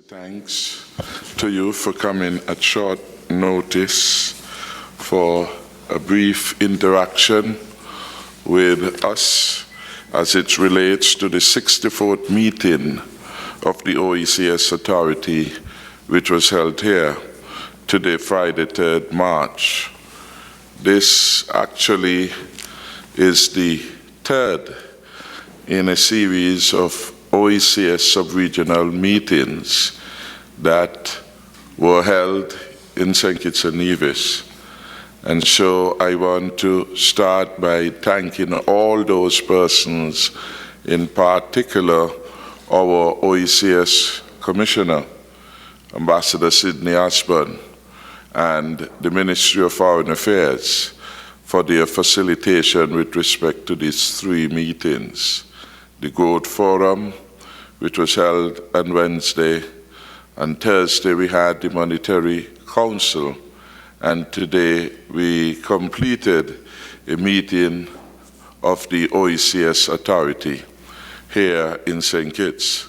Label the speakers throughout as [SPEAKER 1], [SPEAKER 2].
[SPEAKER 1] Thanks to you for coming at short notice for a brief interaction with us as it relates to the 64th meeting of the OECS Authority, which was held here today, Friday, 3rd March. This actually is the third in a series of OECS sub-regional meetings that were held in St. Kitts and Nevis. And so I want to start by thanking all those persons, in particular our OECS Commissioner, Ambassador Sidney Osborne, and the Ministry of Foreign Affairs for their facilitation with respect to these three meetings. The Growth Forum, which was held on Wednesday. On Thursday, we had the Monetary Council, and today we completed a meeting of the OECS Authority here in St. Kitts.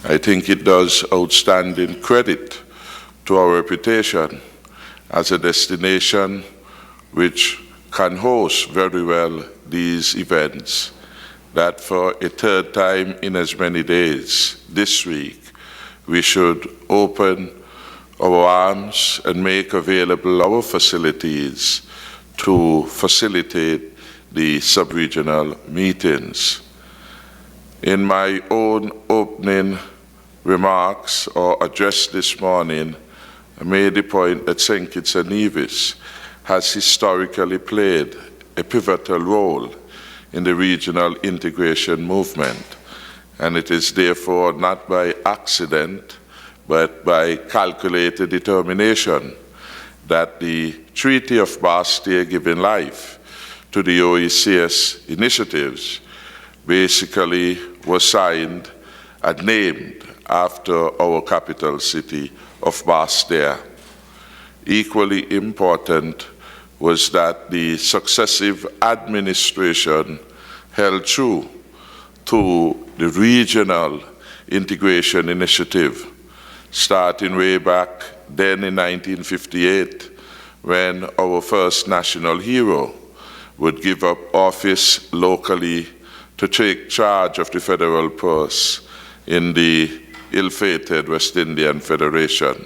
[SPEAKER 1] I think it does outstanding credit to our reputation as a destination which can host very well these events, that for a third time in as many days this week, we should open our arms and make available our facilities to facilitate the sub-regional meetings. In my own opening remarks or address this morning, I made the point that St. Kitts and Nevis has historically played a pivotal role in the regional integration movement, and it is therefore not by accident but by calculated determination that the Treaty of Bastille, giving life to the OECS initiatives, basically was signed and named after our capital city of Bastille. Equally important was that the successive administration held true to the regional integration initiative, starting way back then in 1958, when our first national hero would give up office locally to take charge of the federal purse in the ill-fated West Indian Federation.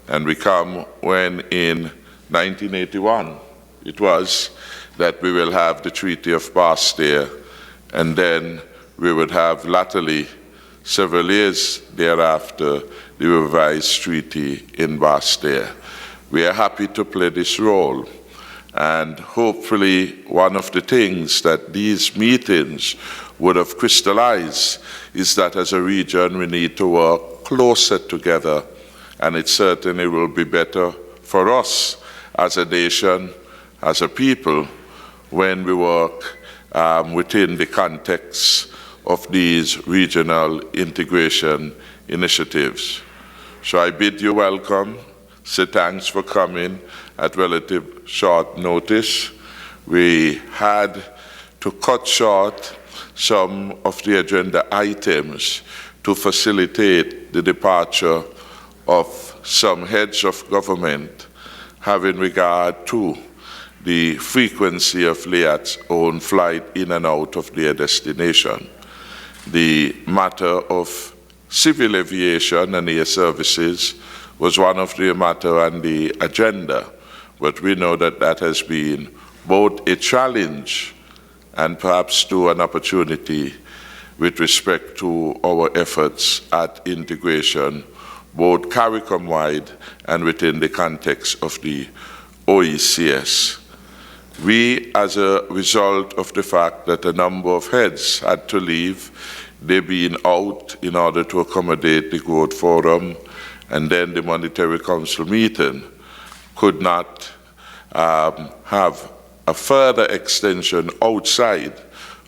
[SPEAKER 1] And we come when in 1981, it was that we will have the Treaty of Bastille, and then we would have latterly, several years thereafter, the revised treaty in Bastille. We are happy to play this role, and hopefully one of the things that these meetings would have crystallized is that as a region we need to work closer together, and it certainly will be better for us as a nation, as a people, when we work within the context of these regional integration initiatives. So I bid you welcome, say thanks for coming at relative short notice. We had to cut short some of the agenda items to facilitate the departure of some heads of government having regard to the frequency of LEAT's own flight in and out of their destination. The matter of civil aviation and air services was one of the matter on the agenda, but we know that that has been both a challenge and perhaps to an opportunity with respect to our efforts at integration, both CARICOM-wide and within the context of the OECS. We, as a result of the fact that a number of heads had to leave, they being out in order to accommodate the Growth Forum, and then the Monetary Council meeting, could not have a further extension outside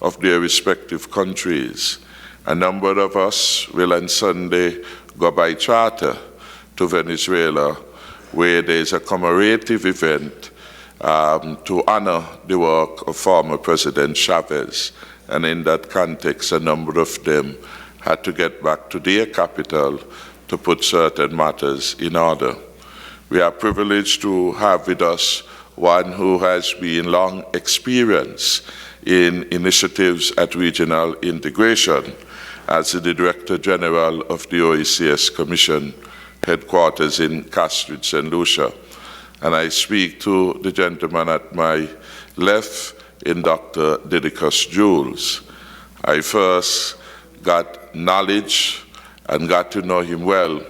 [SPEAKER 1] of their respective countries. A number of us will on Sunday go by charter to Venezuela, where there's a commemorative event to honor the work of former President Chavez. And in that context, a number of them had to get back to their capital to put certain matters in order. We are privileged to have with us one who has been long experienced in initiatives at regional integration as the Director General of the OECS Commission headquarters in Castridge, St. Lucia. And I speak to the gentleman at my left in Dr. Didicus Jules. I first got knowledge and got to know him well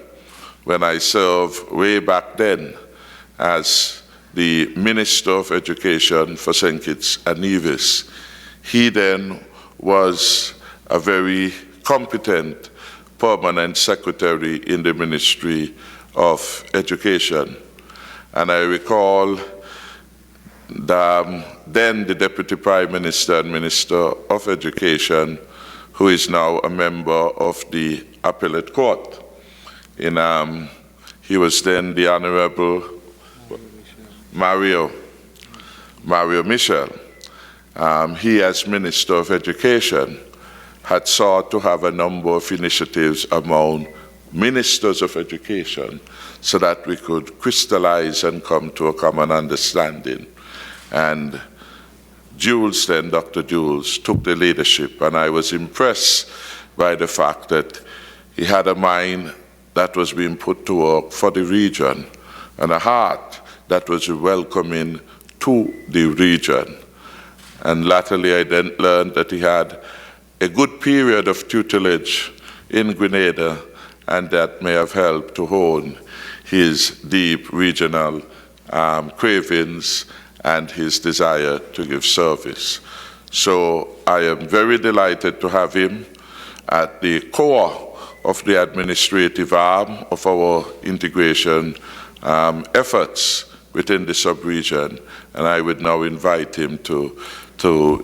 [SPEAKER 1] when I served way back then as the Minister of Education for St. Kitts and Nevis. He then was a very competent permanent secretary in the Ministry of Education. And I recall then the Deputy Prime Minister and Minister of Education, who is now a member of the Appellate Court. He was then the Honorable Mario Michel. He, as Minister of Education, had sought to have a number of initiatives among ministers of education so that we could crystallize and come to a common understanding. And Jules then, Dr. Jules, took the leadership, and I was impressed by the fact that he had a mind that was being put to work for the region and a heart that was welcoming to the region. And latterly I then learned that he had a good period of tutelage in Grenada, and that may have helped to hone his deep regional cravings and his desire to give service. So I am very delighted to have him at the core of the administrative arm of our integration efforts within the sub-region, and I would now invite him to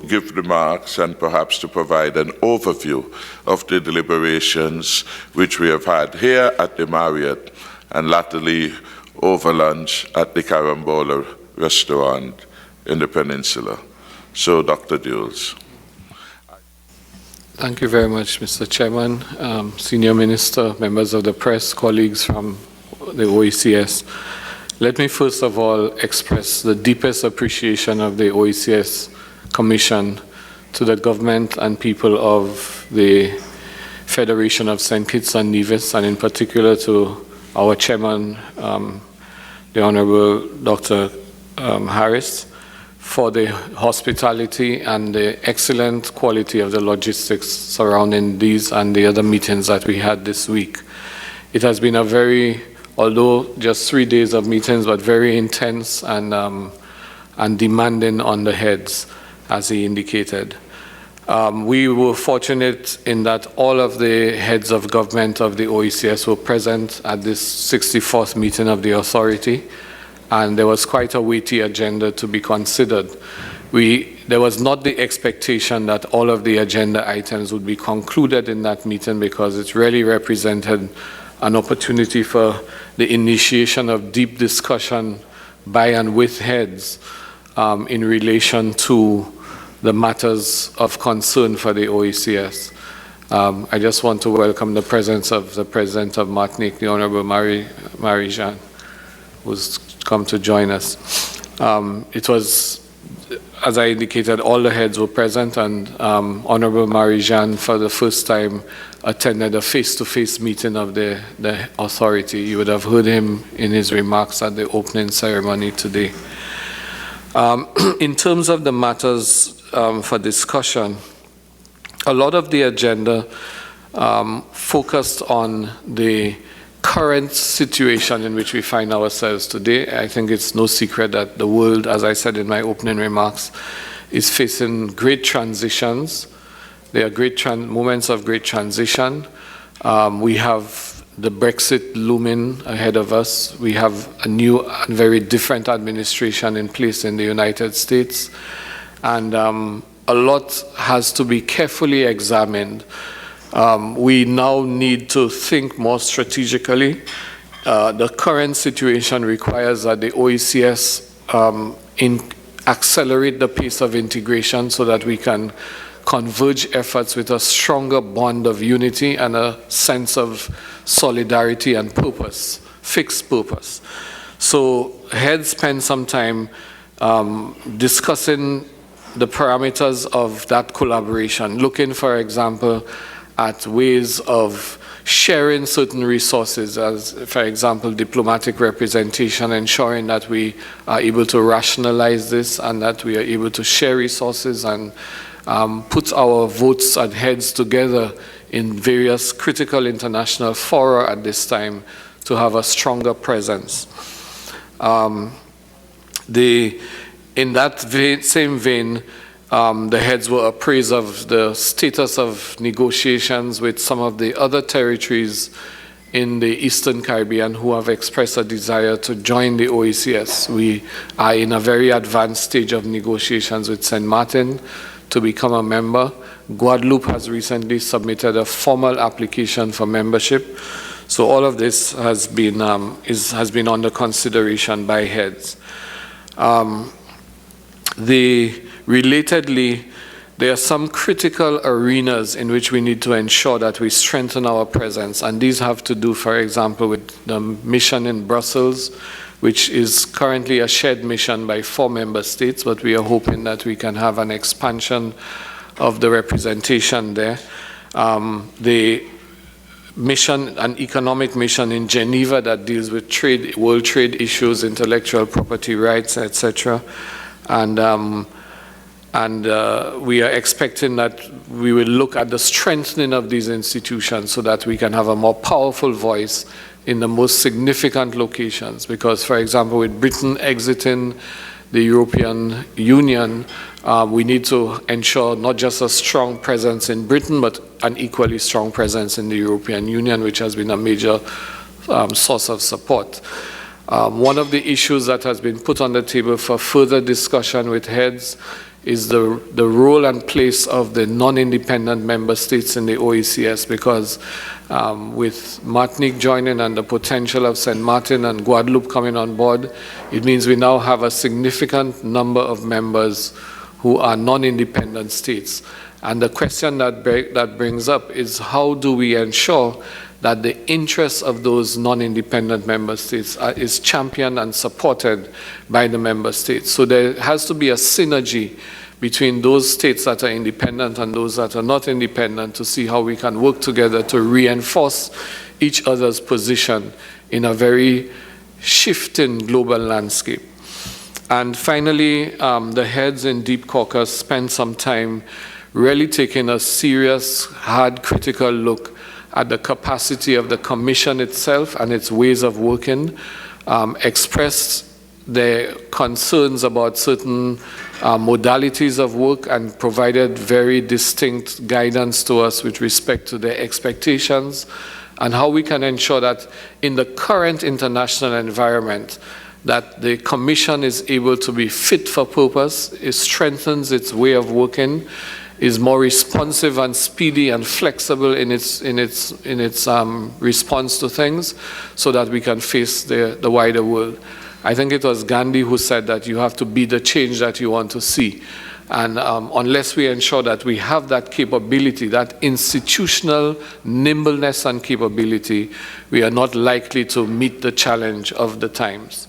[SPEAKER 1] give remarks and perhaps to provide an overview of the deliberations which we have had here at the Marriott and latterly over lunch at the Carambola restaurant in the peninsula. So, Dr. Jules.
[SPEAKER 2] Thank you very much, Mr. Chairman, Senior Minister, members of the press, colleagues from the OECS. Let me first of all express the deepest appreciation of the OECS Commission to the government and people of the Federation of St. Kitts and Nevis, and in particular to our chairman, the Honorable Dr. Harris, for the hospitality and the excellent quality of the logistics surrounding these and the other meetings that we had this week. It has been a very, although just 3 days of meetings, but very intense and demanding on the heads, as he indicated. We were fortunate in that all of the heads of government of the OECS were present at this 64th meeting of the authority, and there was quite a weighty agenda to be considered. There was not the expectation that all of the agenda items would be concluded in that meeting, because it really represented an opportunity for the initiation of deep discussion by and with heads in relation to the matters of concern for the OECS. I just want to welcome the presence of the President of Martinique, the Honorable Marie-Jeanne, who's come to join us. It was, as I indicated, all the heads were present, and Honorable Marie-Jeanne, for the first time, attended a face-to-face meeting of the authority. You would have heard him in his remarks at the opening ceremony today. In terms of the matters for discussion, a lot of the agenda focused on the current situation in which we find ourselves today. I think it's no secret that the world, as I said in my opening remarks, is facing great transitions. There are great moments of great transition. We have the Brexit looming ahead of us. We have a new and very different administration in place in the United States. And a lot has to be carefully examined. We now need to think more strategically. The current situation requires that the OECS accelerate the pace of integration so that we can converge efforts with a stronger bond of unity and a sense of solidarity and purpose, fixed purpose. So heads spend some time discussing the parameters of that collaboration, looking, for example, at ways of sharing certain resources, as, for example, diplomatic representation, ensuring that we are able to rationalize this and that we are able to share resources and put our votes and heads together in various critical international fora at this time to have a stronger presence. In that same vein, the heads were appraised of the status of negotiations with some of the other territories in the Eastern Caribbean who have expressed a desire to join the OECS. We are in a very advanced stage of negotiations with St. Martin to become a member. Guadeloupe has recently submitted a formal application for membership. So all of this has been under consideration by heads. Relatedly, there are some critical arenas in which we need to ensure that we strengthen our presence, and these have to do, for example, with the mission in Brussels, which is currently a shared mission by 4 member states, but we are hoping that we can have an expansion of the representation there. The mission, an economic mission in Geneva that deals with trade, world trade issues, intellectual property rights, etc. And we are expecting that we will look at the strengthening of these institutions so that we can have a more powerful voice in the most significant locations. Because, for example, with Britain exiting the European Union, we need to ensure not just a strong presence in Britain, but an equally strong presence in the European Union, which has been a major source of support. One of the issues that has been put on the table for further discussion with heads is the role and place of the non-independent member states in the OECS, because with Martinique joining and the potential of St. Martin and Guadeloupe coming on board, it means we now have a significant number of members who are non-independent states. And the question that brings up is, how do we ensure that the interests of those non-independent member states is championed and supported by the member states? So there has to be a synergy between those states that are independent and those that are not independent to see how we can work together to reinforce each other's position in a very shifting global landscape. And finally, the heads in Deep Caucus spent some time really taking a serious, hard, critical look at the capacity of the Commission itself and its ways of working, expressed their concerns about certain modalities of work and provided very distinct guidance to us with respect to their expectations and how we can ensure that in the current international environment that the Commission is able to be fit for purpose, it strengthens its way of working, is more responsive and speedy and flexible in its response to things, so that we can face the wider world. I think it was Gandhi who said that you have to be the change that you want to see. And unless we ensure that we have that capability, that institutional nimbleness and capability, we are not likely to meet the challenge of the times.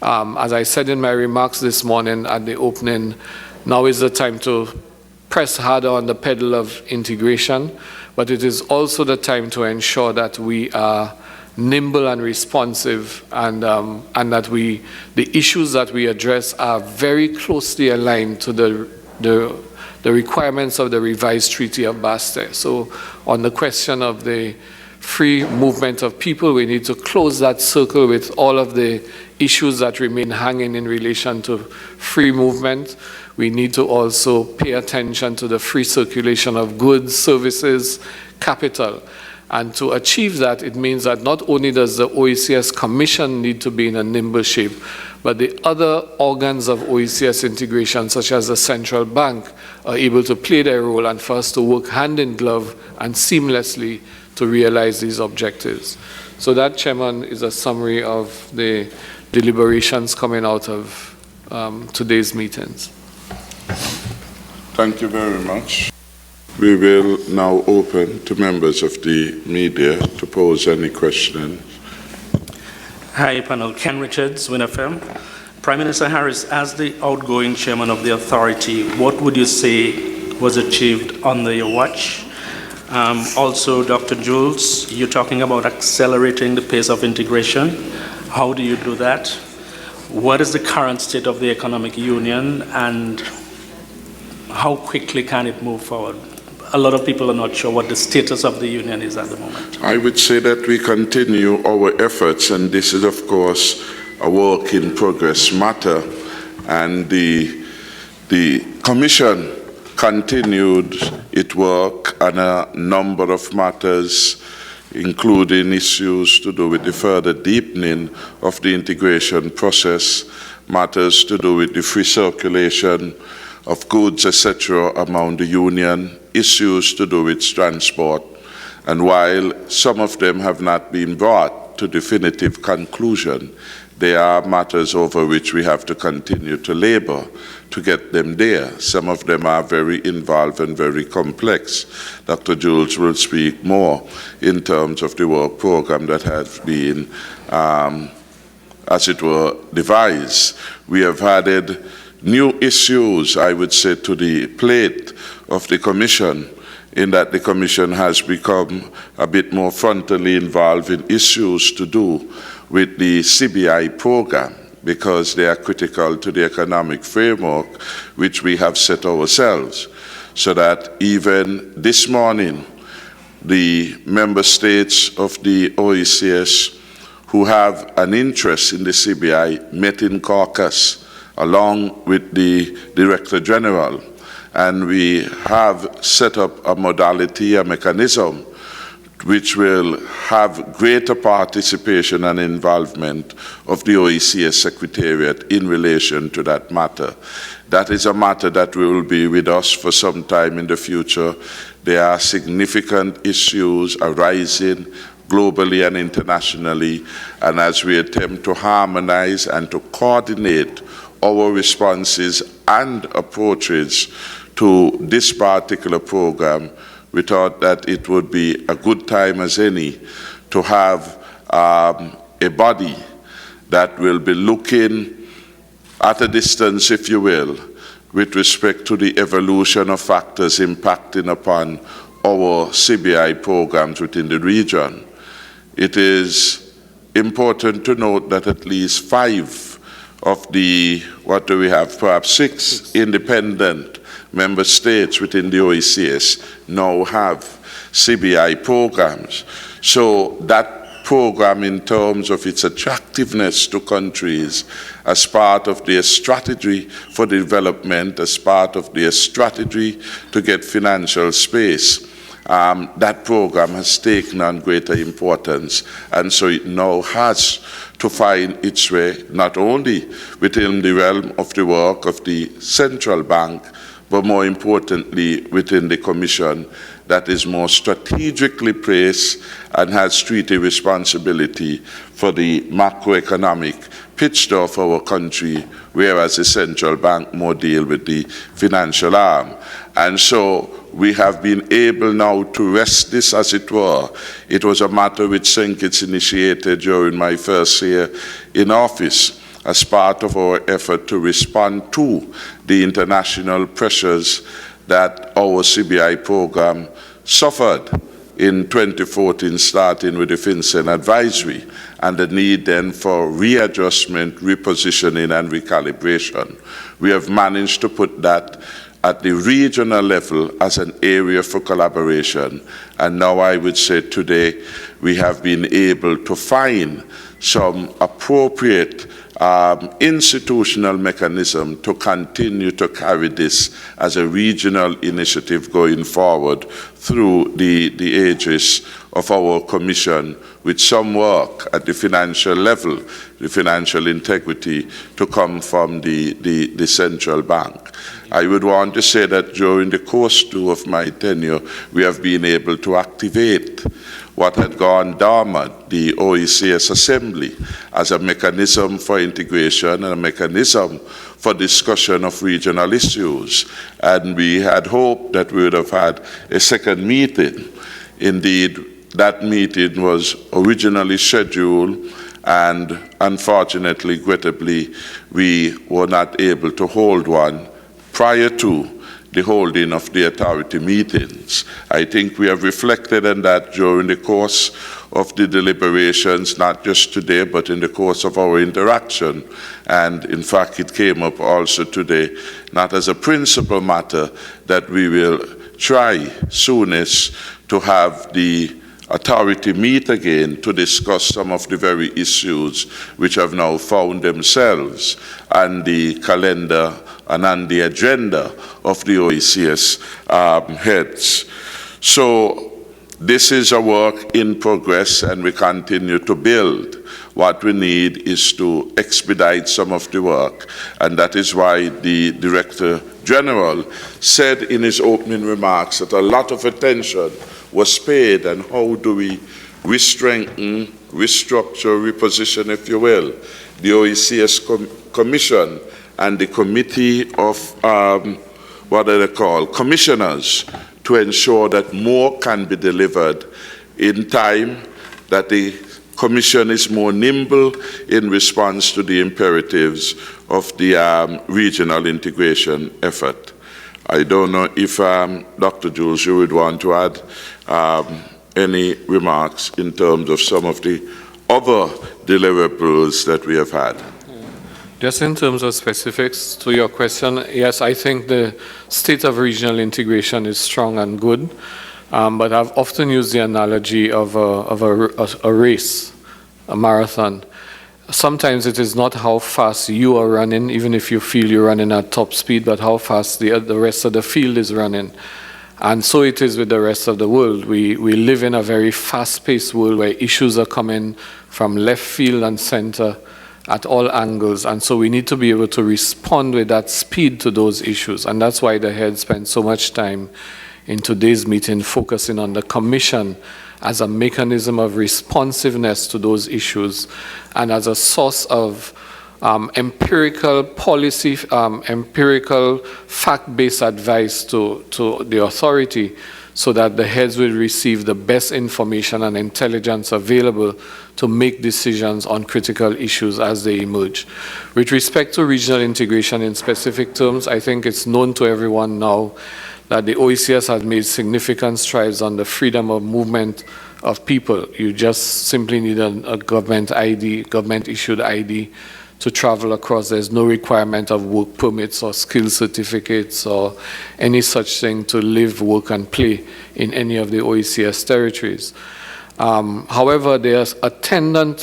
[SPEAKER 2] As I said in my remarks this morning at the opening, now is the time to press harder on the pedal of integration, but it is also the time to ensure that we are nimble and responsive, and that the issues that we address are very closely aligned to the requirements of the revised Treaty of Bastille. So on the question of the free movement of people, we need to close that circle with all of the issues that remain hanging in relation to free movement. We need to also pay attention to the free circulation of goods, services, capital. And to achieve that, it means that not only does the OECS Commission need to be in a nimble shape, but the other organs of OECS integration, such as the central bank, are able to play their role and for us to work hand in glove and seamlessly to realize these objectives. So that, Chairman, is a summary of the deliberations coming out of today's meetings.
[SPEAKER 1] Thank you very much. We will now open to members of the media to pose any questions.
[SPEAKER 3] Hi, panel. Ken Richards, WinFM. Prime Minister Harris, as the outgoing chairman of the authority, what would you say was achieved under your watch? Also, Dr. Jules, you're talking about accelerating the pace of integration. How do you do that? What is the current state of the economic union, and how quickly can it move forward? A lot of people are not sure what the status of the union is at the moment.
[SPEAKER 1] I would say that we continue our efforts, and this is, of course, a work in progress matter. And the Commission continued its work on a number of matters, including issues to do with the further deepening of the integration process, matters to do with the free circulation of goods, etc., among the union, issues to do with transport. And while some of them have not been brought to definitive conclusion, there are matters over which we have to continue to labor to get them there. Some of them are very involved and very complex. Dr. Jules will speak more in terms of the work program that has been, as it were, devised. We have added new issues, I would say, to the plate of the Commission, in that the Commission has become a bit more frontally involved in issues to do with the CBI program, because they are critical to the economic framework which we have set ourselves. So that even this morning, the member states of the OECS who have an interest in the CBI met in caucus along with the Director General, and we have set up a modality, a mechanism, which will have greater participation and involvement of the OECS Secretariat in relation to that matter. That is a matter that will be with us for some time in the future. There are significant issues arising globally and internationally, and as we attempt to harmonize and to coordinate our responses and approaches to this particular program, we thought that it would be a good time as any to have a body that will be looking at a distance, if you will, with respect to the evolution of factors impacting upon our CBI programs within the region. It is important to note that at least 5 of the, what do we have, perhaps 6 independent member states within the OECS now have CBI programs. So that program, in terms of its attractiveness to countries as part of their strategy for development, as part of their strategy to get financial space, that program has taken on greater importance, and so it now has to find its way not only within the realm of the work of the central bank, but more importantly within the Commission that is more strategically placed and has treaty responsibility for the macroeconomic picture of our country, whereas the central bank more deal with the financial arm. And so we have been able now to rest this, as it were. It was a matter which St. Kitts initiated during my first year in office as part of our effort to respond to the international pressures that our CBI program suffered in 2014, starting with the FinCEN advisory, and the need then for readjustment, repositioning, and recalibration. We have managed to put that at the regional level as an area for collaboration. And now I would say today we have been able to find some appropriate institutional mechanism to continue to carry this as a regional initiative going forward through the aegis of our commission with some work at the financial level, the financial integrity, to come from the central bank. I would want to say that during the course too of my tenure, we have been able to activate what had gone dormant, the OECS Assembly, as a mechanism for integration and a mechanism for discussion of regional issues. And we had hoped that we would have had a second meeting. Indeed, that meeting was originally scheduled, and unfortunately, regrettably, we were not able to hold one prior to the holding of the authority meetings. I think we have reflected on that during the course of the deliberations, not just today, but in the course of our interaction. And in fact, it came up also today, not as a principal matter, that we will try soonest to have the authority meet again to discuss some of the very issues which have now found themselves on the calendar and on the agenda of the OECS heads. So this is a work in progress, and we continue to build. What we need is to expedite some of the work, and that is why the Director General said in his opening remarks that a lot of attention was paid, and how do we re-strengthen, restructure, reposition, if you will, the OECS Commission and the committee of, what are they called, commissioners, to ensure that more can be delivered in time, that the Commission is more nimble in response to the imperatives of the regional integration effort. I don't know if Dr. Jules, you would want to add any remarks in terms of some of the other deliverables that we have had.
[SPEAKER 2] Just in terms of specifics to your question, yes, I think the state of regional integration is strong and good, but I've often used the analogy of a race, a marathon. Sometimes it is not how fast you are running, even if you feel you're running at top speed, but how fast the rest of the field is running. And so it is with the rest of the world. We live in a very fast-paced world where issues are coming from left field and center at all angles, and so we need to be able to respond with that speed to those issues. And that's why the head spent so much time in today's meeting focusing on the Commission as a mechanism of responsiveness to those issues and as a source of empirical policy, empirical fact-based advice to the authority, so that the heads will receive the best information and intelligence available to make decisions on critical issues as they emerge. With respect to regional integration in specific terms, I think it's known to everyone now that the OECS has made significant strides on the freedom of movement of people. You just simply need a government ID, government-issued ID to travel across. There's no requirement of work permits or skill certificates or any such thing to live, work, and play in any of the OECS territories. However, there's attendant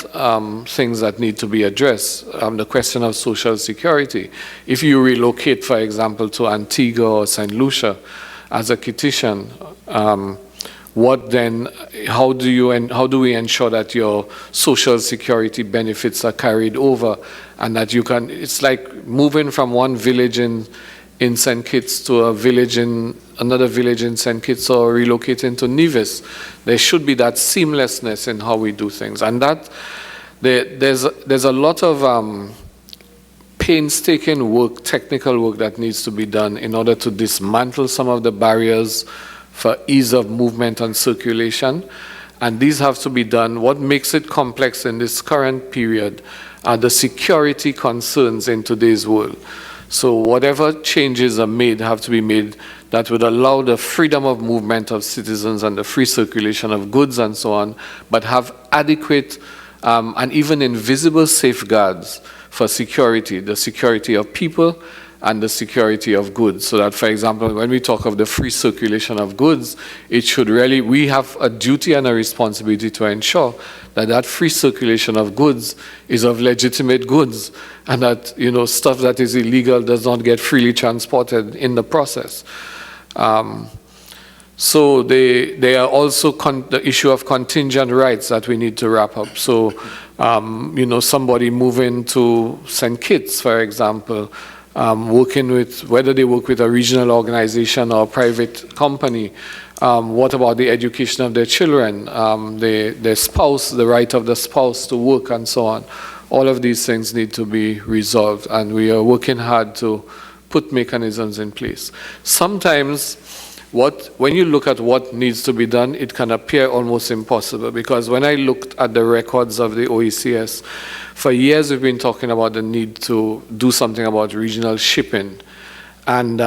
[SPEAKER 2] things that need to be addressed. The question of social security. If you relocate, for example, to Antigua or St. Lucia as a Kittian, what then, how do we ensure that your social security benefits are carried over, and that you can, it's like moving from one village in St. Kitts to a village in, another village in St. Kitts, or relocating to Nevis. There should be that seamlessness in how we do things, and that there's a lot of painstaking work, technical work that needs to be done in order to dismantle some of the barriers for ease of movement and circulation, and these have to be done. What makes it complex in this current period are the security concerns in today's world. So whatever changes are made have to be made that would allow the freedom of movement of citizens and the free circulation of goods and so on, but have adequate and even invisible safeguards for security, the security of people and the security of goods. So that, for example, when we talk of the free circulation of goods, it should really, we have a duty and a responsibility to ensure that that free circulation of goods is of legitimate goods, and that, you know, stuff that is illegal does not get freely transported in the process. So they are also the issue of contingent rights that we need to wrap up. So, somebody moving to St. Kitts, for example, working with, whether they work with a regional organization or a private company, what about the education of their children, their spouse, the right of the spouse to work and so on. All of these things need to be resolved, and we are working hard to put mechanisms in place. Sometimes when you look at what needs to be done, it can appear almost impossible, because when I looked at the records of the OECS, for years we've been talking about the need to do something about regional shipping. And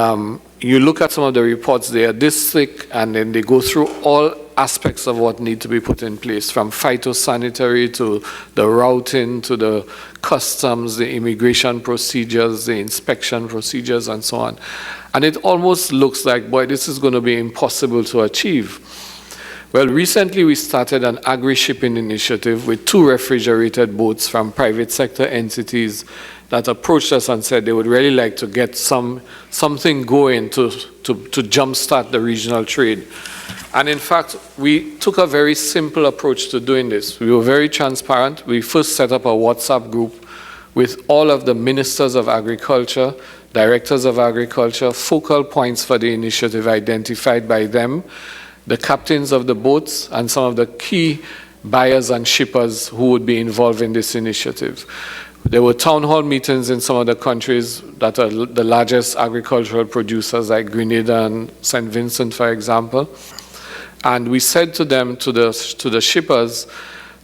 [SPEAKER 2] you look at some of the reports, they are this thick, and then they go through all aspects of what need to be put in place, from phytosanitary to the routing to the customs, the immigration procedures, the inspection procedures, and so on. And it almost looks like, boy, this is going to be impossible to achieve. Well, recently we started an agri-shipping initiative with 2 refrigerated boats from private sector entities that approached us and said they would really like to get something going to jumpstart the regional trade. And in fact, we took a very simple approach to doing this. We were very transparent. We first set up a WhatsApp group with all of the ministers of agriculture, directors of agriculture, focal points for the initiative identified by them, the captains of the boats, and some of the key buyers and shippers who would be involved in this initiative. There were town hall meetings in some of the countries that are the largest agricultural producers, like Grenada and St. Vincent, for example. And we said to them, to the shippers,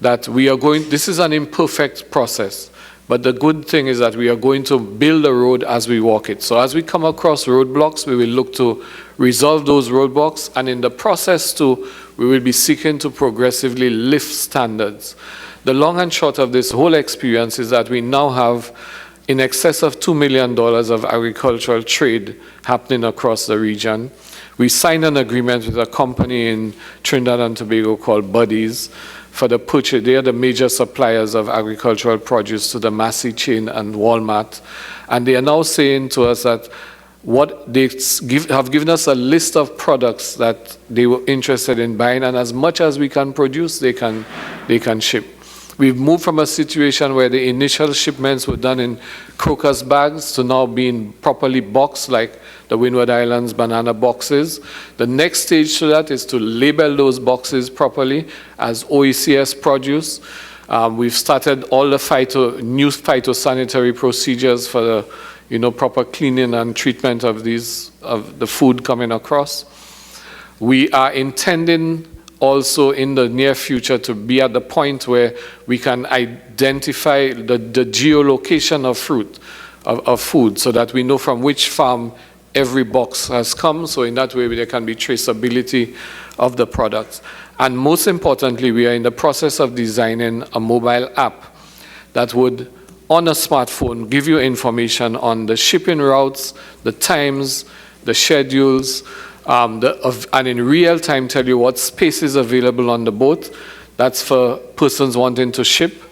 [SPEAKER 2] that this is an imperfect process, but the good thing is that we are going to build a road as we walk it. So as we come across roadblocks, we will look to resolve those roadblocks, and in the process too, we will be seeking to progressively lift standards. The long and short of this whole experience is that we now have in excess of $2 million of agricultural trade happening across the region. We signed an agreement with a company in Trinidad and Tobago called Buddies for the purchase. They are the major suppliers of agricultural produce to the Massey chain and Walmart. And they are now saying to us that have given us a list of products that they were interested in buying, and as much as we can produce, they can ship. We've moved from a situation where the initial shipments were done in crocus bags to now being properly boxed, like the Windward Islands banana boxes. The next stage to that is to label those boxes properly as OECS produce. We've started all the new phytosanitary procedures for the proper cleaning and treatment of the food coming across. We are intending also in the near future to be at the point where we can identify the geolocation of food, so that we know from which farm every box has come. So in that way, there can be traceability of the products. And most importantly, we are in the process of designing a mobile app that would, on a smartphone, give you information on the shipping routes, the times, the schedules, and in real time tell you what space is available on the boat. That's for persons wanting to ship.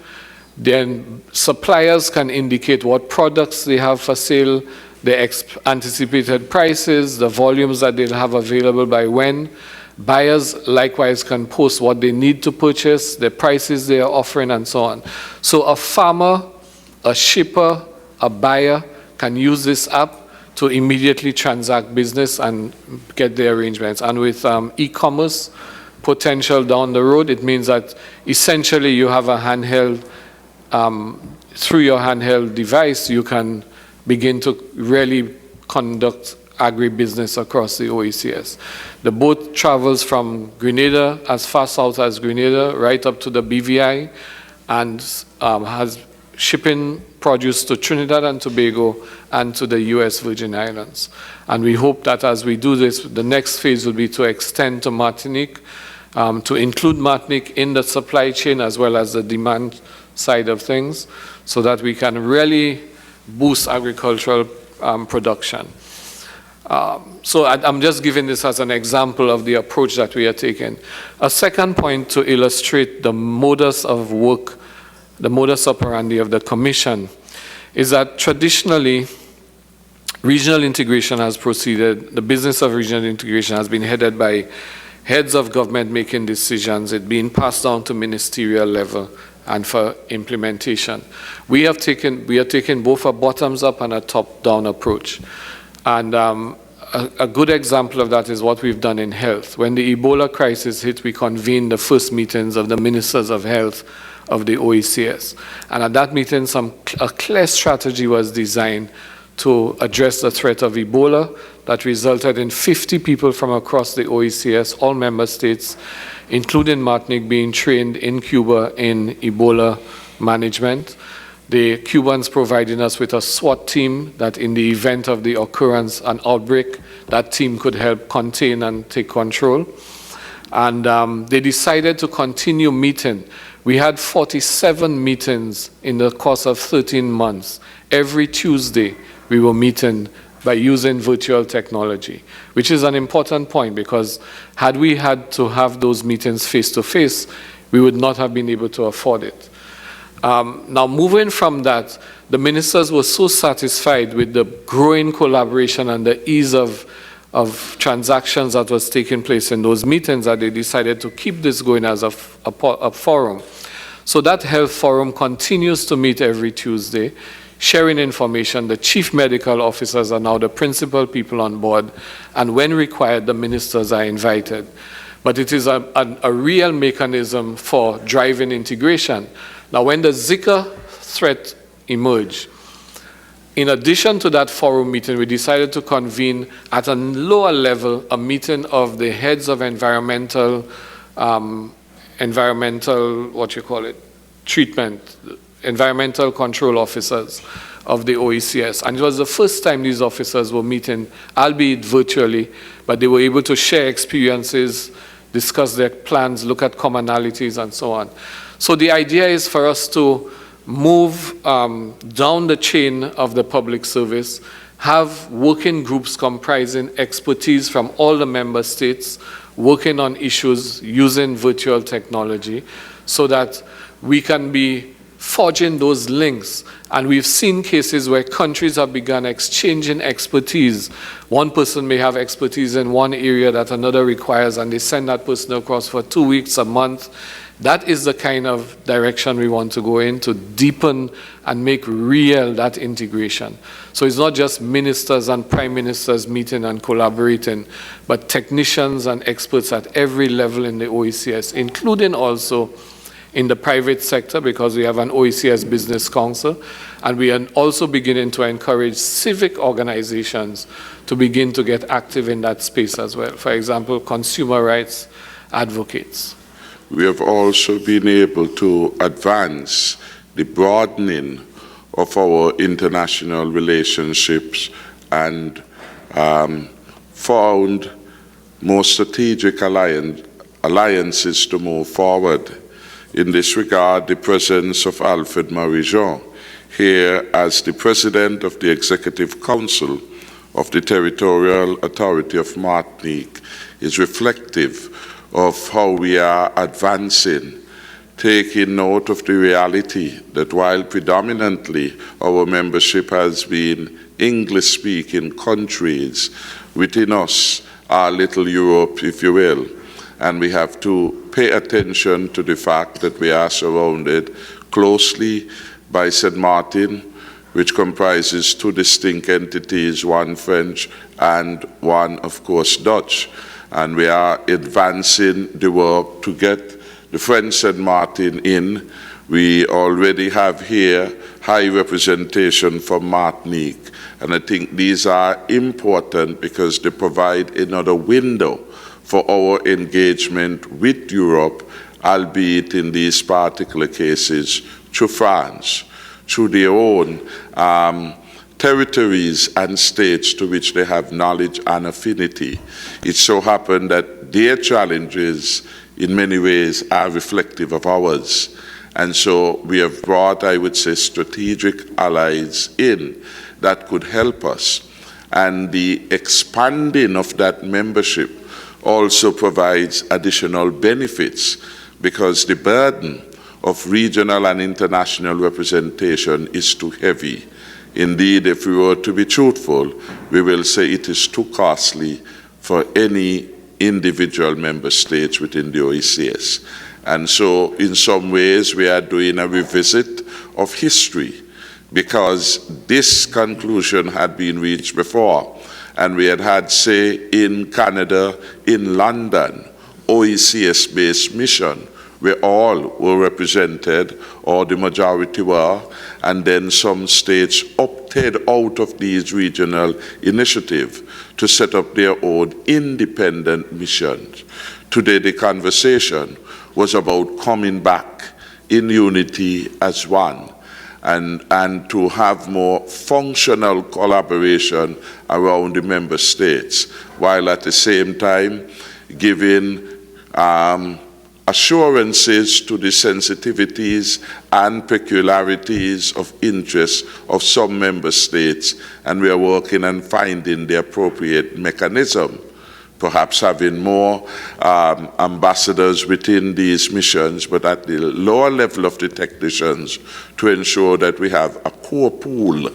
[SPEAKER 2] Then suppliers can indicate what products they have for sale, the anticipated prices, the volumes that they'll have available by when. Buyers likewise can post what they need to purchase, the prices they are offering, and so on. So a farmer, a shipper, a buyer can use this app to immediately transact business and get the arrangements. And with e-commerce potential down the road, it means that essentially you have a handheld, through your handheld device, you can begin to really conduct agribusiness across the OECS. The boat travels from Grenada, as far south as Grenada, right up to the BVI, and has shipping produce to Trinidad and Tobago and to the US Virgin Islands. And we hope that as we do this, the next phase will be to extend to Martinique, to include Martinique in the supply chain as well as the demand side of things, so that we can really boost agricultural production. So I'm just giving this as an example of the approach that we are taking. A second point to illustrate the modus of work, the modus operandi of the Commission, is that traditionally Regional integration has proceeded. The business of regional integration has been headed by heads of government making decisions, it being passed down to ministerial level and for implementation. We are taking both a bottoms-up and a top-down approach. And a good example of that is what we've done in health. When the Ebola crisis hit, we convened the first meetings of the ministers of health of the OECS. And at that meeting, a clear strategy was designed to address the threat of Ebola that resulted in 50 people from across the OECS, all member states, including Martinique, being trained in Cuba in Ebola management. The Cubans providing us with a SWAT team that in the event of the occurrence, an outbreak, that team could help contain and take control. And they decided to continue meeting. We had 47 meetings in the course of 13 months. Every Tuesday, we were meeting by using virtual technology, which is an important point because had we had to have those meetings face-to-face, we would not have been able to afford it. Now, moving from that, the ministers were so satisfied with the growing collaboration and the ease of transactions that was taking place in those meetings that they decided to keep this going as a forum. So that health forum continues to meet every Tuesday, sharing information. The chief medical officers are now the principal people on board, and when required, the ministers are invited. But it is a real mechanism for driving integration. Now, when the Zika threat emerged, in addition to that forum meeting, we decided to convene at a lower level a meeting of the heads of environmental, treatment, environmental control officers of the OECS. And it was the first time these officers were meeting, albeit virtually, but they were able to share experiences, discuss their plans, look at commonalities, and so on. So the idea is for us to move down the chain of the public service, have working groups comprising expertise from all the member states, working on issues using virtual technology, so that we can be forging those links. And we've seen cases where countries have begun exchanging expertise. One person may have expertise in one area that another requires, and they send that person across for 2 weeks, a month. That is the kind of direction we want to go in, to deepen and make real that integration. So it's not just ministers and prime ministers meeting and collaborating, but technicians and experts at every level in the OECS, including also in the private sector, because we have an OECS Business Council, and we are also beginning to encourage civic organizations to begin to get active in that space as well. For example, consumer rights advocates.
[SPEAKER 1] We have also been able to advance the broadening of our international relationships and found more strategic alliances to move forward. In this regard, the presence of Alfred Marijon here as the President of the Executive Council of the Territorial Authority of Martinique is reflective of how we are advancing, taking note of the reality that while predominantly our membership has been English-speaking countries, within us are little Europe, if you will, and we have to pay attention to the fact that we are surrounded closely by St. Martin, which comprises two distinct entities, one French and one, of course, Dutch. And we are advancing the work to get the French St. Martin in. We already have here high representation from Martinique. And I think these are important because they provide another window for our engagement with Europe, albeit in these particular cases through France, through their own territories and states to which they have knowledge and affinity. It so happened that their challenges in many ways are reflective of ours. And so we have brought, I would say, strategic allies in that could help us. And the expanding of that membership also provides additional benefits because the burden of regional and international representation is too heavy. Indeed, if we were to be truthful, we will say it is too costly for any individual member states within the OECS. And so in some ways we are doing a revisit of history, because this conclusion had been reached before. And we had, say, in Canada, in London, OECS-based mission, where all were represented, or the majority were, and then some states opted out of these regional initiatives to set up their own independent missions. Today, the conversation was about coming back in unity as one, and to have more functional collaboration around the member states, while at the same time giving assurances to the sensitivities and peculiarities of interest of some member states, and we are working on finding the appropriate mechanism, perhaps having more ambassadors within these missions, but at the lower level of the technicians, to ensure that we have a core pool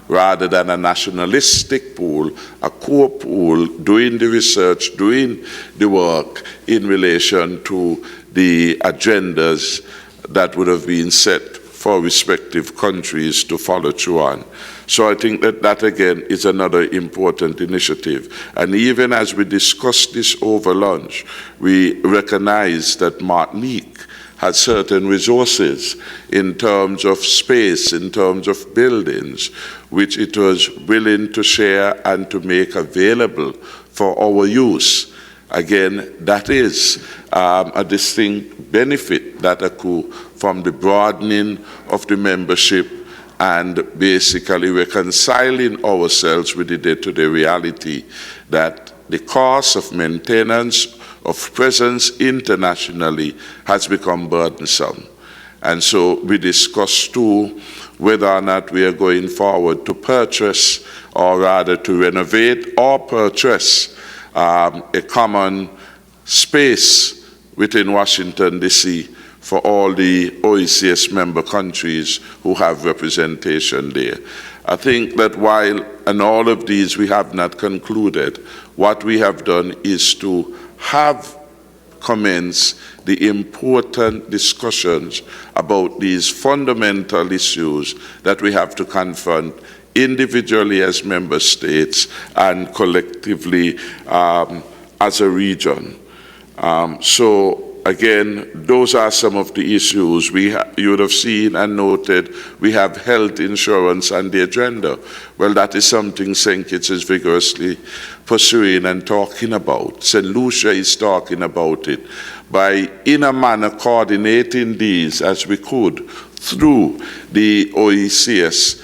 [SPEAKER 1] rather than a nationalistic pool, a core pool doing the research, doing the work in relation to the agendas that would have been set for respective countries to follow through on. So I think that again is another important initiative. And even as we discuss this over lunch, we recognize that Martinique had certain resources in terms of space, in terms of buildings, which it was willing to share and to make available for our use. Again, that is a distinct benefit that accrue from the broadening of the membership and basically reconciling ourselves with the day-to-day reality that the cost of maintenance of presence internationally has become burdensome. And so we discussed too whether or not we are going forward to purchase, or rather to renovate or purchase a common space within Washington, D.C. for all the OECS member countries who have representation there. I think that while in all of these we have not concluded, what we have done is to have commenced the important discussions about these fundamental issues that we have to confront individually as member states and collectively as a region. So again, those are some of the issues. You would have seen and noted we have health insurance on the agenda. Well, that is something St. Kitts is vigorously pursuing and talking about. St. Lucia is talking about it. By, in a manner, coordinating these as we could through the OECS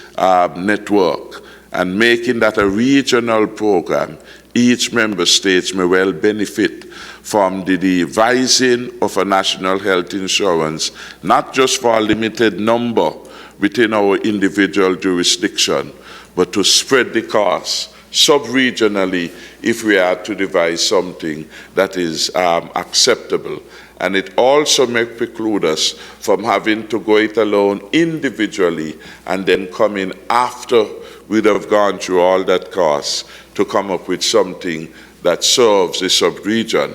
[SPEAKER 1] network and making that a regional program, each member state may well benefit from the devising of a national health insurance, not just for a limited number within our individual jurisdiction, but to spread the cost sub-regionally if we are to devise something that is acceptable. And it also may preclude us from having to go it alone individually and then come in after we'd have gone through all that cost to come up with something that serves the sub-region.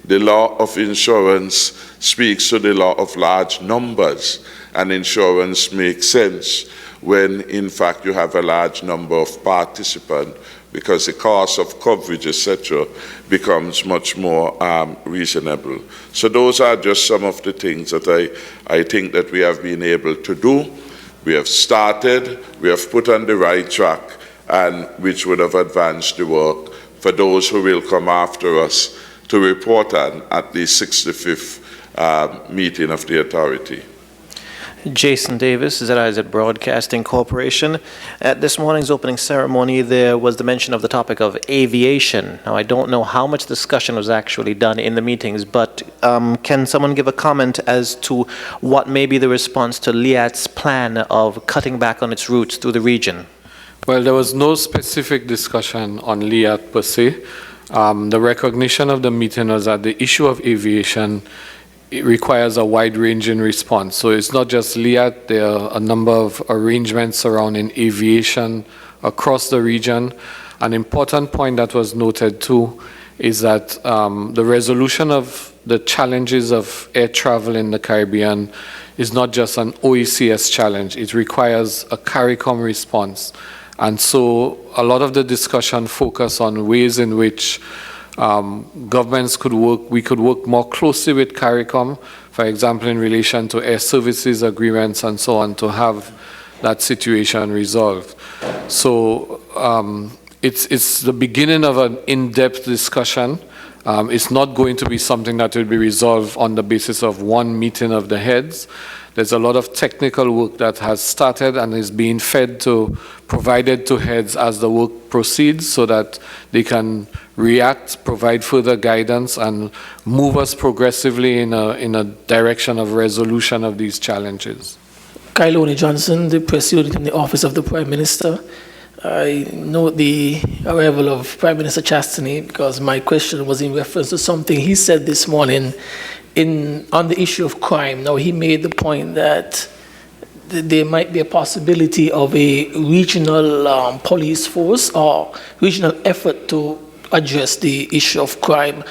[SPEAKER 1] The law of insurance speaks to the law of large numbers, and insurance makes sense when in fact you have a large number of participants, because the cost of coverage, etc., becomes much more reasonable. So those are just some of the things that I think that we have been able to do. We have started, we have put on the right track, and which would have advanced the work for those who will come after us to report on at the 65th meeting of the authority.
[SPEAKER 4] Jason Davis, ZIZ Broadcasting Corporation. At this morning's opening ceremony, there was the mention of the topic of aviation. Now, I don't know how much discussion was actually done in the meetings, but can someone give a comment as to what may be the response to LIAT's plan of cutting back on its routes through the region?
[SPEAKER 2] Well, there was no specific discussion on LIAT per se. The recognition of the meeting was that the issue of aviation it requires a wide-ranging response. So it's not just LIAT, there are a number of arrangements surrounding aviation across the region. An important point that was noted too is that the resolution of the challenges of air travel in the Caribbean is not just an OECS challenge, it requires a CARICOM response. And so a lot of the discussion focused on ways in which governments could work, we could work more closely with CARICOM, for example, in relation to air services agreements and so on, to have that situation resolved. So it's the beginning of an in-depth discussion. It's not going to be something that will be resolved on the basis of one meeting of the heads. There's a lot of technical work that has started and is being provided to heads as the work proceeds so that they can react, provide further guidance, and move us progressively in a direction of resolution of these challenges.
[SPEAKER 5] Kailoni Johnson, the press unit in the Office of the Prime Minister. I note the arrival of Prime Minister Chastany because my question was in reference to something he said this morning on the issue of crime. Now, he made the point that there might be a possibility of a regional police force or regional effort to address the issue of crime.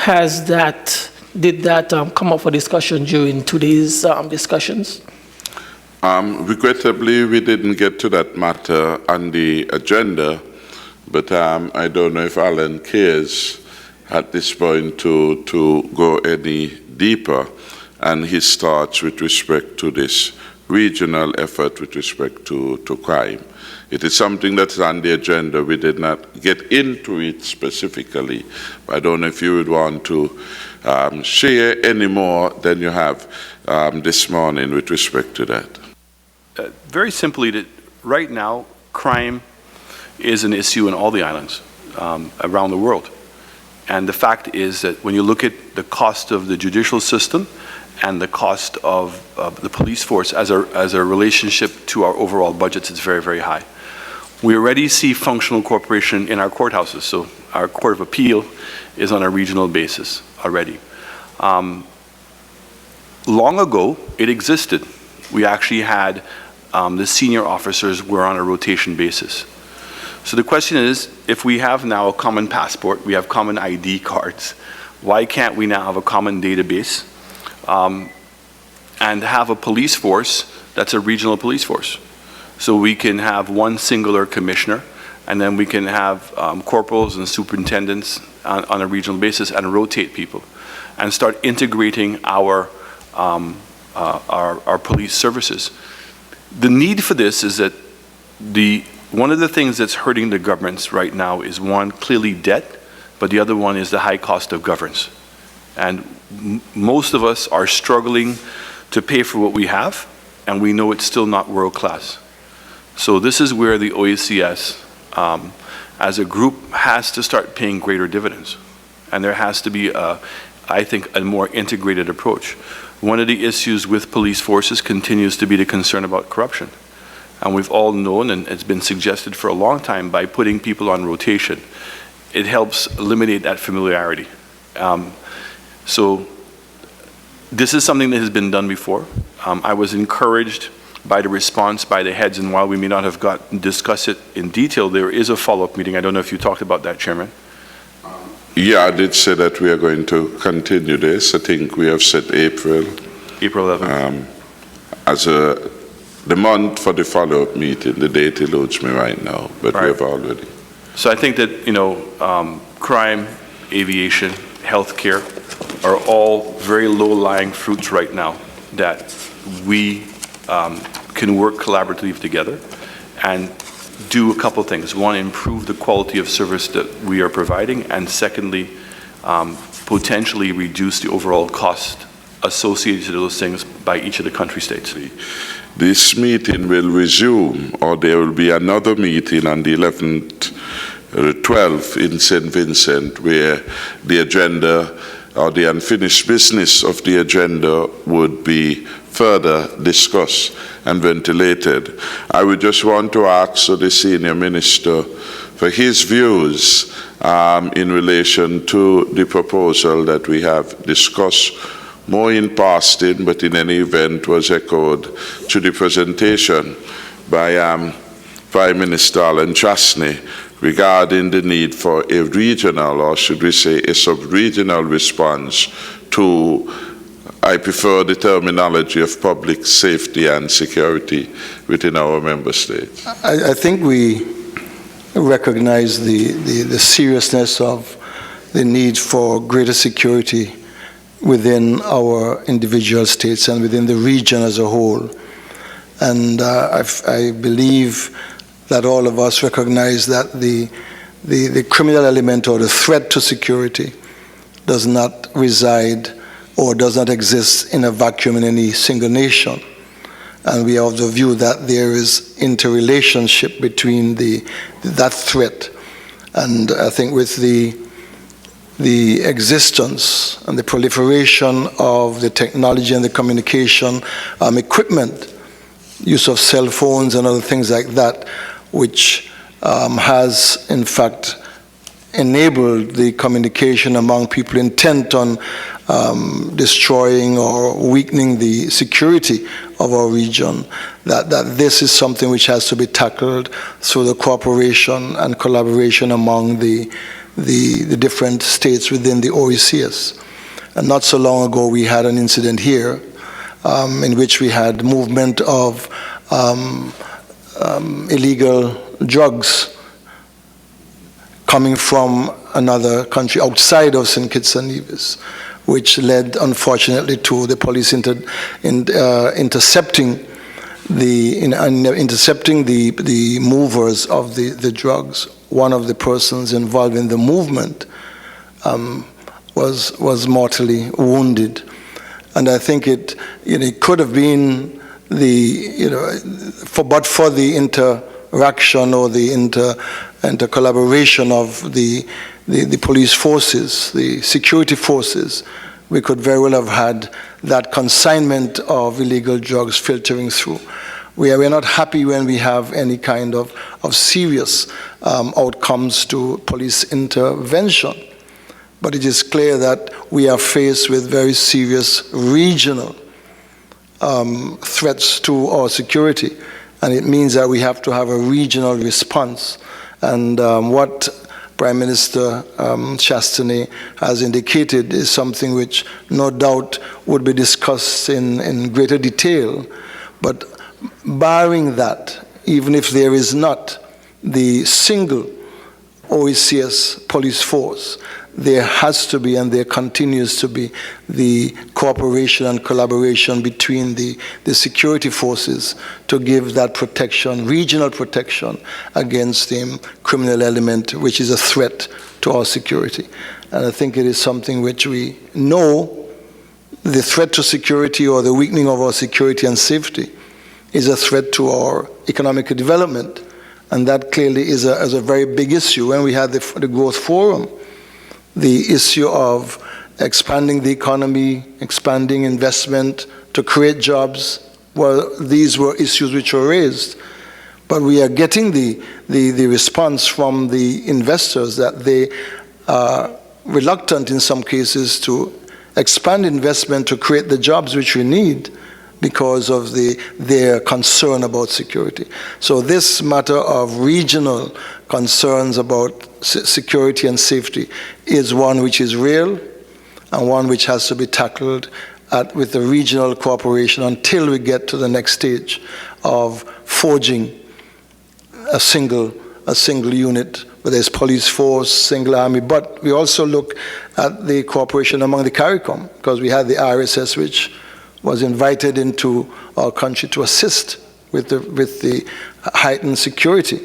[SPEAKER 5] Did that come up for discussion during today's discussions?
[SPEAKER 1] Regrettably, we didn't get to that matter on the agenda, but I don't know if Alan cares at this point to go any deeper and his thoughts with respect to this regional effort with respect to crime. It is something that's on the agenda. We did not get into it specifically. I don't know if you would want to share any more than you have this morning with respect to that.
[SPEAKER 6] Very simply, that right now, crime is an issue in all the islands around the world. And the fact is that when you look at the cost of the judicial system and the cost of the police force as a relationship to our overall budgets, it's very, very high. We already see functional cooperation in our courthouses. So our Court of Appeal is on a regional basis already. Long ago, it existed. We actually had the senior officers were on a rotation basis. So the question is, if we have now a common passport, we have common ID cards, why can't we now have a common database and have a police force that's a regional police force? So we can have one singular commissioner, and then we can have corporals and superintendents on a regional basis and rotate people and start integrating our police services. The need for this is that one of the things that's hurting the governments right now is one, clearly debt, but the other one is the high cost of governance. And most of us are struggling to pay for what we have, and we know it's still not world class. So this is where the OECS, as a group, has to start paying greater dividends. And there has to be, I think, a more integrated approach. One of the issues with police forces continues to be the concern about corruption. And we've all known, and it's been suggested for a long time, by putting people on rotation, it helps eliminate that familiarity. So this is something that has been done before. I was encouraged by the response by the heads, and while we may not have discussed it in detail, there is a follow-up meeting. I don't know if you talked about that, Chairman.
[SPEAKER 1] Yeah, I did say that we are going to continue this. I think we have set April
[SPEAKER 6] 11th.
[SPEAKER 1] As the month for the follow-up meeting. The date eludes me right now, but
[SPEAKER 6] right.
[SPEAKER 1] We have already.
[SPEAKER 6] So I think that, crime, aviation, healthcare are all very low-lying fruits right now that we can work collaboratively together and do a couple things. One, improve the quality of service that we are providing, and secondly, potentially reduce the overall cost associated to those things by each of the country states.
[SPEAKER 1] This meeting will resume, or there will be another meeting on the 11th, 12th in St. Vincent, where the agenda or the unfinished business of the agenda would be further discussed and ventilated. I would just want to ask the Senior Minister for his views in relation to the proposal that we have discussed more in passing, but in any event was echoed to the presentation by Prime Minister Alan Chastney regarding the need for a regional, or should we say a sub-regional response to, I prefer the terminology of public safety and security within our member states.
[SPEAKER 7] I think we recognize the seriousness of the need for greater security within our individual states and within the region as a whole. And I believe that all of us recognize that the criminal element or the threat to security does not reside or does not exist in a vacuum in any single nation. And we are of the view that there is interrelationship between that threat. And I think with the existence and the proliferation of the technology and the communication equipment, use of cell phones and other things like that, which has in fact enabled the communication among people intent on destroying or weakening the security of our region, that this is something which has to be tackled through the cooperation and collaboration among the different states within the OECS. And not so long ago we had an incident here in which we had movement of illegal drugs coming from another country outside of St. Kitts and Nevis, which led, unfortunately, to the police intercepting the movers of the drugs. One of the persons involved in the movement was mortally wounded, and I think it could have been but for the interaction or the inter-collaboration of the police forces, the security forces, we could very well have had that consignment of illegal drugs filtering through. We are not happy when we have any kind of serious outcomes to police intervention, but it is clear that we are faced with very serious regional threats to our security, and it means that we have to have a regional response. And what Prime Minister Chastney has indicated is something which no doubt would be discussed in greater detail. But barring that, even if there is not the single OECS police force, there has to be and there continues to be the cooperation and collaboration between the security forces to give that protection, regional protection, against the criminal element which is a threat to our security. And I think it is something which we know the threat to security or the weakening of our security and safety is a threat to our economic development. And that clearly is a very big issue. When we had the Growth Forum, the issue of expanding the economy, expanding investment to create jobs, well, these were issues which were raised. But we are getting the response from the investors that they are reluctant in some cases to expand investment to create the jobs which we need because of their concern about security. So this matter of regional concerns about security and safety is one which is real and one which has to be tackled with the regional cooperation until we get to the next stage of forging a single unit, whether it's police force, single army. But we also look at the cooperation among the CARICOM, because we had the RSS which was invited into our country to assist with the heightened security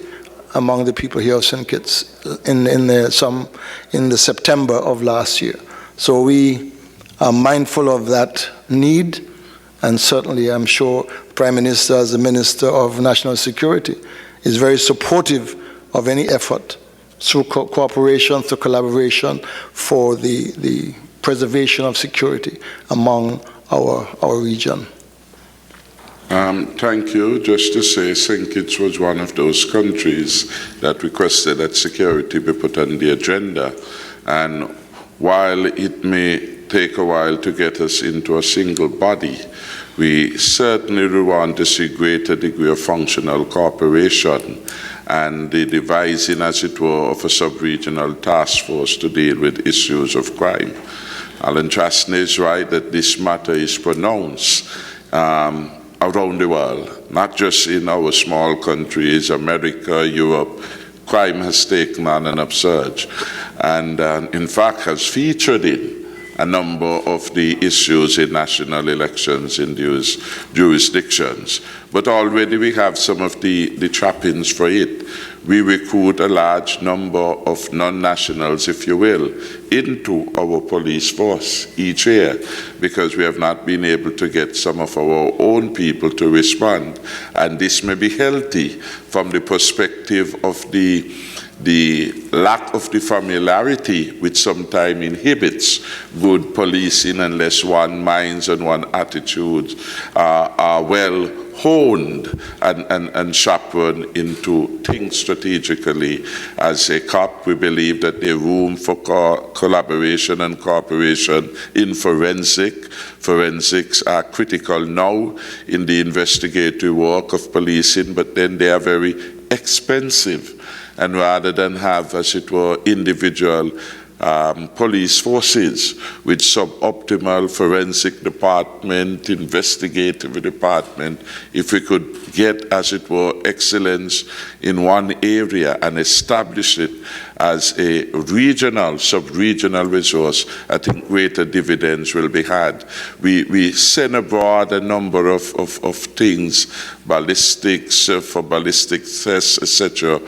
[SPEAKER 7] among the people here of St. Kitts in the September of last year. So we are mindful of that need, and certainly I'm sure Prime Minister, as the Minister of National Security, is very supportive of any effort through cooperation, through collaboration for the preservation of security among our region.
[SPEAKER 1] Thank you. Just to say, St. Kitts was one of those countries that requested that security be put on the agenda. And while it may take a while to get us into a single body. We certainly want to see greater degree of functional cooperation and the devising, as it were, of a sub-regional task force to deal with issues of crime. Alan Chastney is right that this matter is pronounced around the world, not just in our small countries, America, Europe. Crime has taken on an upsurge and in fact has featured in a number of the issues in national elections in those jurisdictions. But already we have some of the trappings for it. We recruit a large number of non-nationals, if you will, into our police force each year because we have not been able to get some of our own people to respond. And this may be healthy from the perspective of the lack of the familiarity which sometimes inhibits good policing unless one minds and one attitudes are well honed and chaperoned into think strategically. As a COP, we believe that there's room for collaboration and cooperation in forensics. Forensics are critical now in the investigatory work of policing, but then they are very expensive. And rather than have, as it were, individual police forces with suboptimal forensic department, investigative department, if we could get, as it were, excellence in one area and establish it as a regional, sub-regional resource, I think greater dividends will be had. We send abroad a number of things, ballistics, for ballistic tests, etc.,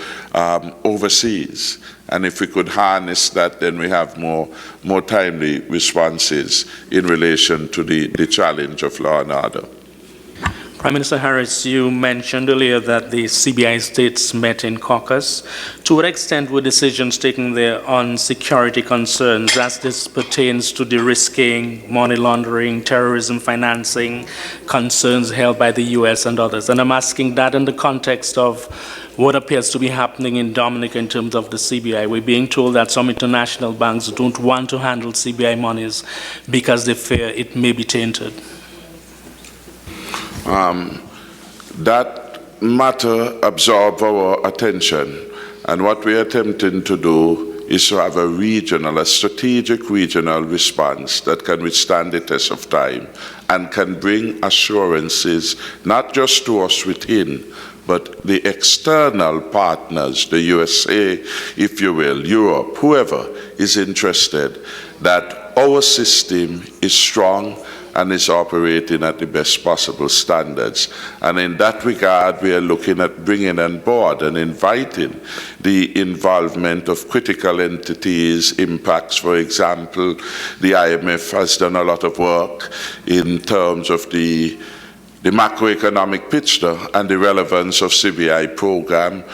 [SPEAKER 1] overseas. And if we could harness that, then we have more timely responses in relation to the challenge of law and order.
[SPEAKER 3] Prime Minister Harris, you mentioned earlier that the CBI states met in caucus. To what extent were decisions taken there on security concerns as this pertains to de-risking, money laundering, terrorism financing, concerns held by the U.S. and others? And I'm asking that in the context of what appears to be happening in Dominica in terms of the CBI. We're being told that some international banks don't want to handle CBI monies because they fear it may be tainted.
[SPEAKER 1] That matter absorbed our attention, and what we're attempting to do is to have a strategic regional response that can withstand the test of time and can bring assurances not just to us within, but the external partners, the USA, if you will, Europe, whoever is interested, that our system is strong and is operating at the best possible standards. And in that regard, we are looking at bringing on board and inviting the involvement of critical entities, impacts. For example, the IMF has done a lot of work in terms of the macroeconomic picture and the relevance of CBI program.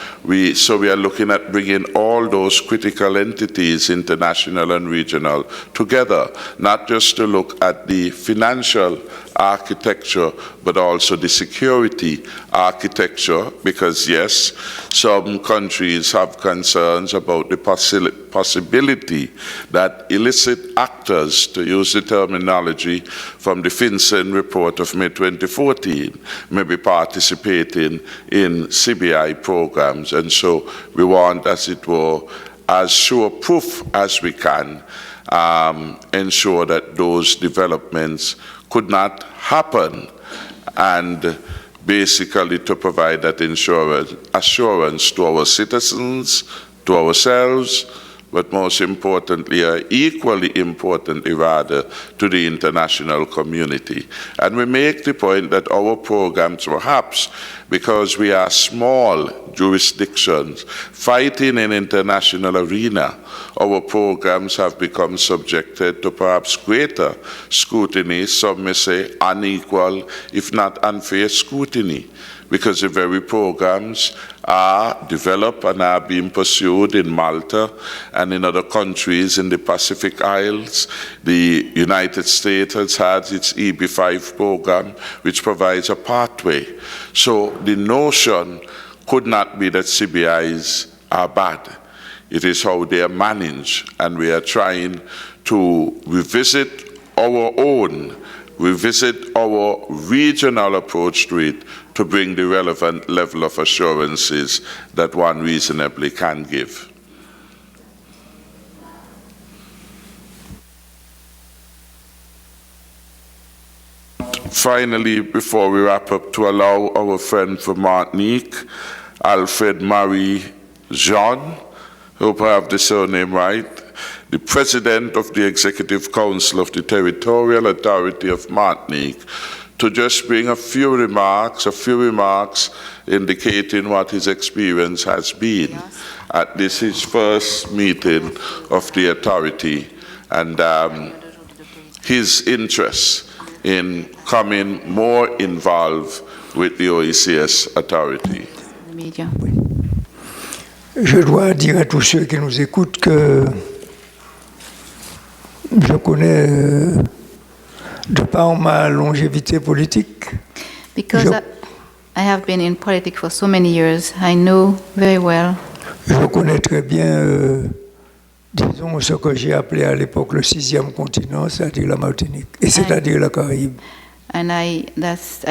[SPEAKER 1] So we are looking at bringing all those critical entities, international and regional, together, not just to look at the financial architecture, but also the security architecture, because yes, some countries have concerns about the possibility that illicit actors, to use the terminology from the FinCEN report of May 2014, may be participating in CBI programs. And so we want, as it were, as sure proof as we can, ensure that those developments could not happen, and basically to provide that assurance to our citizens, to ourselves, but most importantly, equally importantly rather, to the international community. And we make the point that our programs, perhaps because we are small jurisdictions fighting in international arena, our programs have become subjected to perhaps greater scrutiny, some may say unequal, if not unfair scrutiny, because the very programs are developed and are being pursued in Malta and in other countries in the Pacific Isles. The United States has had its EB5 program, which provides a pathway. So the notion could not be that CBIs are bad. It is how they are managed, and we are trying to revisit our own, revisit our regional approach to it to bring the relevant level of assurances that one reasonably can give. Finally, before we wrap up, to allow our friend from Martinique, Alfred Marie Jean, hope I have the surname right, the President of the Executive Council of the Territorial Authority of Martinique, to just bring a few remarks indicating what his experience has been at this his first meeting of the authority, and his interest in coming more involved with the OECS authority.
[SPEAKER 8] Je dois dire à tous ceux qui nous écoutent que je connais, de par ma longévité politique,
[SPEAKER 9] Because I have been in politics for so many years, I know very well.
[SPEAKER 8] je connais très bien, disons, ce que j'ai appelé à l'époque le sixième continent, c'est-à-dire la Martinique, et c'est-à-dire la Caraïbe.
[SPEAKER 9] And I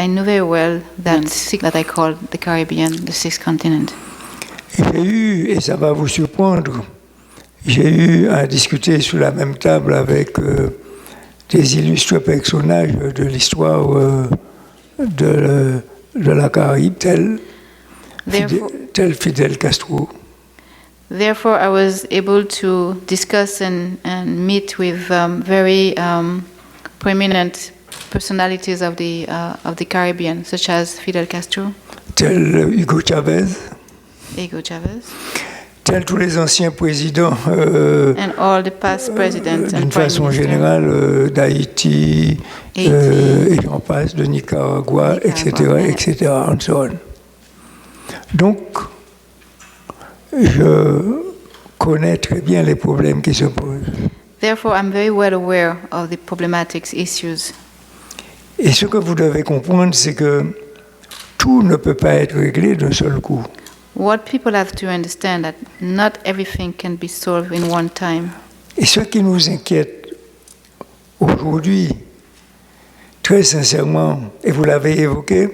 [SPEAKER 9] know very well that I call the Caribbean, the sixth continent.
[SPEAKER 8] J'ai eu, et ça va vous surprendre, j'ai eu à discuter sur la même table avec des illustres personnages de l'histoire de la Caraïbe, tel Fidel Castro.
[SPEAKER 9] Therefore, I was able to discuss and meet with very prominent personalities of the Caribbean, such as Fidel Castro,
[SPEAKER 8] Tel Hugo Chavez, tel tous les anciens présidents
[SPEAKER 9] and all the past presidents
[SPEAKER 8] d'une
[SPEAKER 9] and prime
[SPEAKER 8] façon
[SPEAKER 9] ministers.
[SPEAKER 8] générale d'Haïti, et j'en passe, de Nicaragua, etc., and so on. Donc, je connais très bien les problèmes qui se posent.
[SPEAKER 9] Therefore, I'm very well aware of the problematic issues.
[SPEAKER 8] Et ce que vous devez comprendre, c'est que tout ne peut pas être réglé d'un seul coup.
[SPEAKER 9] What people have to understand that not everything can be solved in one time.
[SPEAKER 8] Et ce qui nous inquiète aujourd'hui, très sincèrement, et vous l'avez évoqué,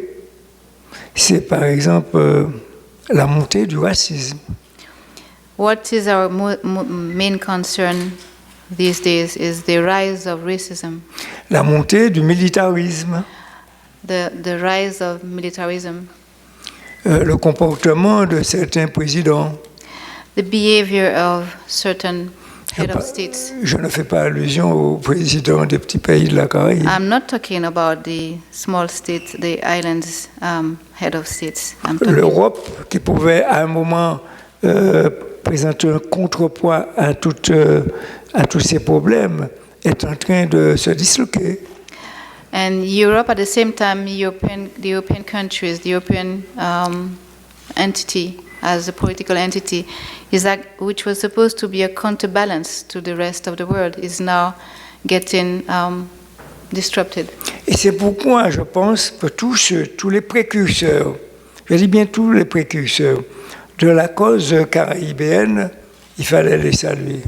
[SPEAKER 8] c'est par exemple la montée du racisme.
[SPEAKER 9] What is our main concern these days is the rise of racism,
[SPEAKER 8] La montée du militarisme,
[SPEAKER 9] the rise of militarism,
[SPEAKER 8] le comportement de certains présidents.
[SPEAKER 9] the behavior of certain head of states.
[SPEAKER 8] Je ne fais pas allusion aux présidents des petits pays de la Caraïbe.
[SPEAKER 9] I'm not talking about the small states, the islands head of states. I'm talking
[SPEAKER 8] L'Europe, qui pouvait à un moment présenter un contrepoids à tous ces problèmes, est en train de se disloquer.
[SPEAKER 9] and Europe at the same time, the European countries, the European entity as a political entity, which was supposed to be a counterbalance to the rest of the world, is now getting disrupted.
[SPEAKER 8] Et c'est pourquoi je pense que tous les précurseurs, je dis bien tous les précurseurs de la cause caribéenne, il fallait les saluer.